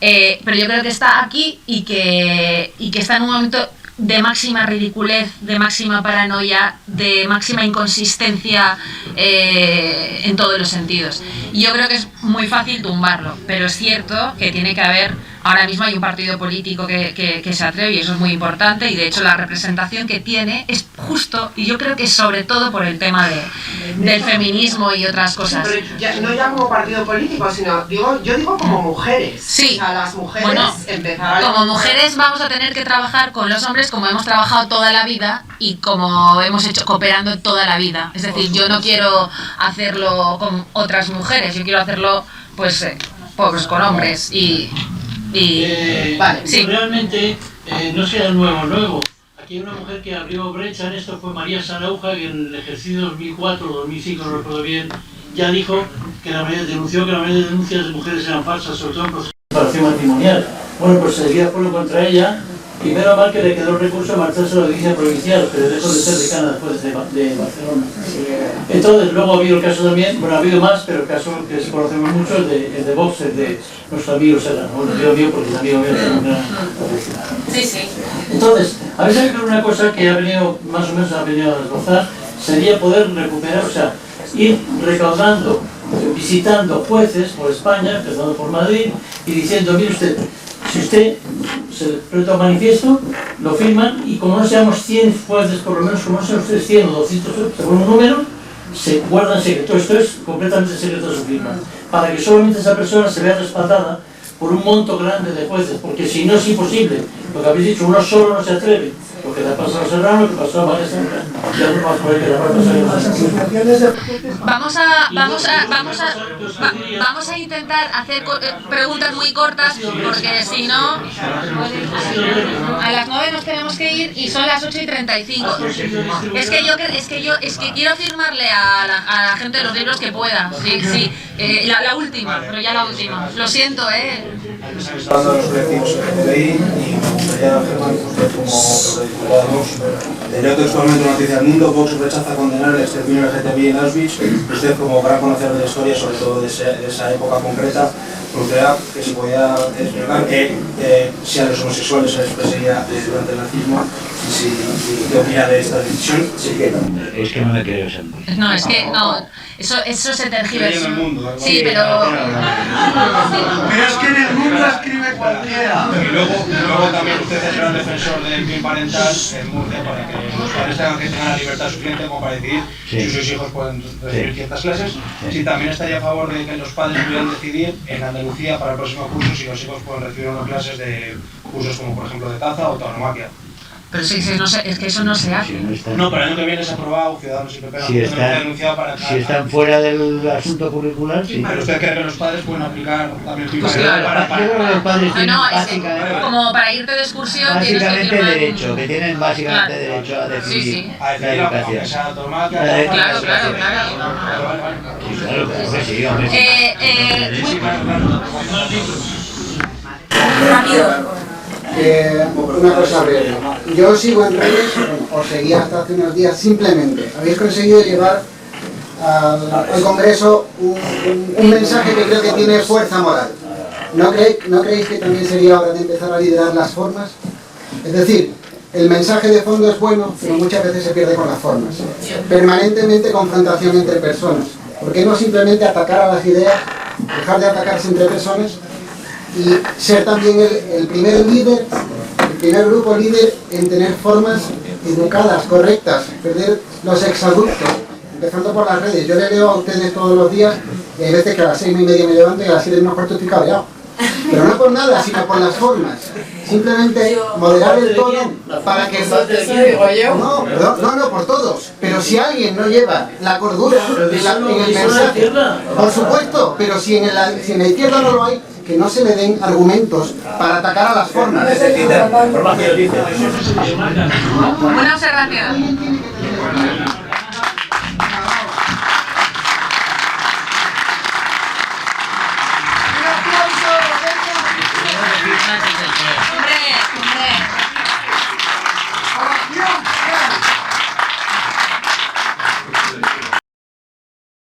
pero yo creo que está aquí y que está en un momento de máxima ridiculez, de máxima paranoia, de máxima inconsistencia en todos los sentidos. Y yo creo que es muy fácil tumbarlo, pero es cierto que tiene que haber, ahora mismo hay un partido político que se atreve, y eso es muy importante, y de hecho la representación que tiene es justo, y yo creo que sobre todo por el tema del feminismo y otras cosas. Pero no ya como partido político, sino yo digo como mujeres. Sí. O sea, las mujeres como mujeres vamos a tener que trabajar con los hombres como hemos trabajado toda la vida y como hemos hecho cooperando toda la vida. Es decir, yo no quiero hacerlo con otras mujeres, yo quiero hacerlo pues con hombres vale, sí. Realmente no sea nuevo. Aquí hay una mujer que abrió brecha en esto, fue María Sanauja, que en el ejercicio 2004 o 2005, no recuerdo bien, ya dijo que denunció que la mayoría de denuncias de mujeres eran falsas, sobre todo en procesos de separación matrimonial. Bueno, pues seguía fuego contra ella, y menos mal que le quedó el recurso a marcharse a la audiencia provincial, pero dejó de ser decana después de Barcelona. Entonces, luego ha habido el caso también, bueno, ha habido más, pero el caso que conocemos mucho, el de Vox, el de nuestro amigo Serrano. Bueno, digo mío porque el amigo mío también era. Sí. Entonces, a veces hay una cosa que ha venido, más o menos ha venido a desbrozar, sería poder recuperar, o sea, ir recaudando, visitando jueces por España, empezando por Madrid, y diciendo, mire usted, si usted se presenta un manifiesto, lo firman, y como no seamos 100 jueces, por lo menos, como no sean ustedes 100 o 200, según un número, se guardan secreto. Esto es completamente secreto su firma, para que solamente esa persona se vea respaldada por un monto grande de jueces, porque si no es imposible. Lo que habéis dicho, uno solo no se atreve, lo que que le pasó a Serrano, que pasó a María Santa, y algo más por ahí que le pasó Vamos a intentar hacer preguntas muy cortas, porque si no, a las 9 nos tenemos que ir y son las 8:35. Es que quiero firmarle a la gente de los libros que pueda. Sí, la última, pero ya la última. Lo siento, Hablando de los colectivos LGTBI, y me gustaría, Germán, que usted como eurodiputado Vox, leo textualmente una noticia del Mundo: Vox rechaza condenar el exterminio LGTBI en Auschwitz. Usted, como gran conocedor de la historia, sobre todo de esa época concreta, me gustaría que se podía explicar si a los homosexuales se les perseguía durante el nazismo y qué opina de esta decisión. Es que no me creo eso. No, es que no, eso se tergiversa. Sí, pero... Pero es que en el mundo escribe cualquiera. Y luego también usted es el gran defensor del bien parental en Murcia, para que los padres tengan la libertad suficiente como para decidir si sus hijos pueden recibir ciertas clases. Si también estaría a favor de que los padres pudieran decidir en Andalucía para el próximo curso si los hijos pueden recibir unas clases de cursos como por ejemplo de caza o tauromaquia. Pero sí, no sé, es que eso no se hace. No, pero el año que viene se ha aprobado, Ciudadanos y PP han denunciado para... Si están fuera del asunto curricular, sí. Pero usted cree que los padres pueden aplicar también el pues claro, los padres tienen básicamente... Como para irte de excursión tienes que firmar... derecho, que tienen básicamente derecho a decidir la educación. Claro. Rápido. Una cosa breve. Yo sigo en redes, os seguía hasta hace unos días, simplemente. Habéis conseguido llevar al Congreso un mensaje que creo que tiene fuerza moral. ¿No creéis que también sería hora de empezar a liderar las formas? Es decir, el mensaje de fondo es bueno, pero muchas veces se pierde con las formas. Permanentemente confrontación entre personas. ¿Por qué no simplemente atacar a las ideas, dejar de atacarse entre personas y ser también el primer líder, el primer grupo líder en tener formas educadas, correctas, perder los exabruptos, empezando por las redes? Yo le leo a ustedes todos los días y hay veces que a las 6:30 me levanto y a las 7:15 estoy cabreado. Pero no por nada, sino por las formas. Simplemente moderar el tono para que... No, por todos. Pero si alguien no lleva la cordura en el mensaje, por supuesto, pero si en la izquierda no lo hay, que no se le den argumentos para atacar a las formas. Una observación.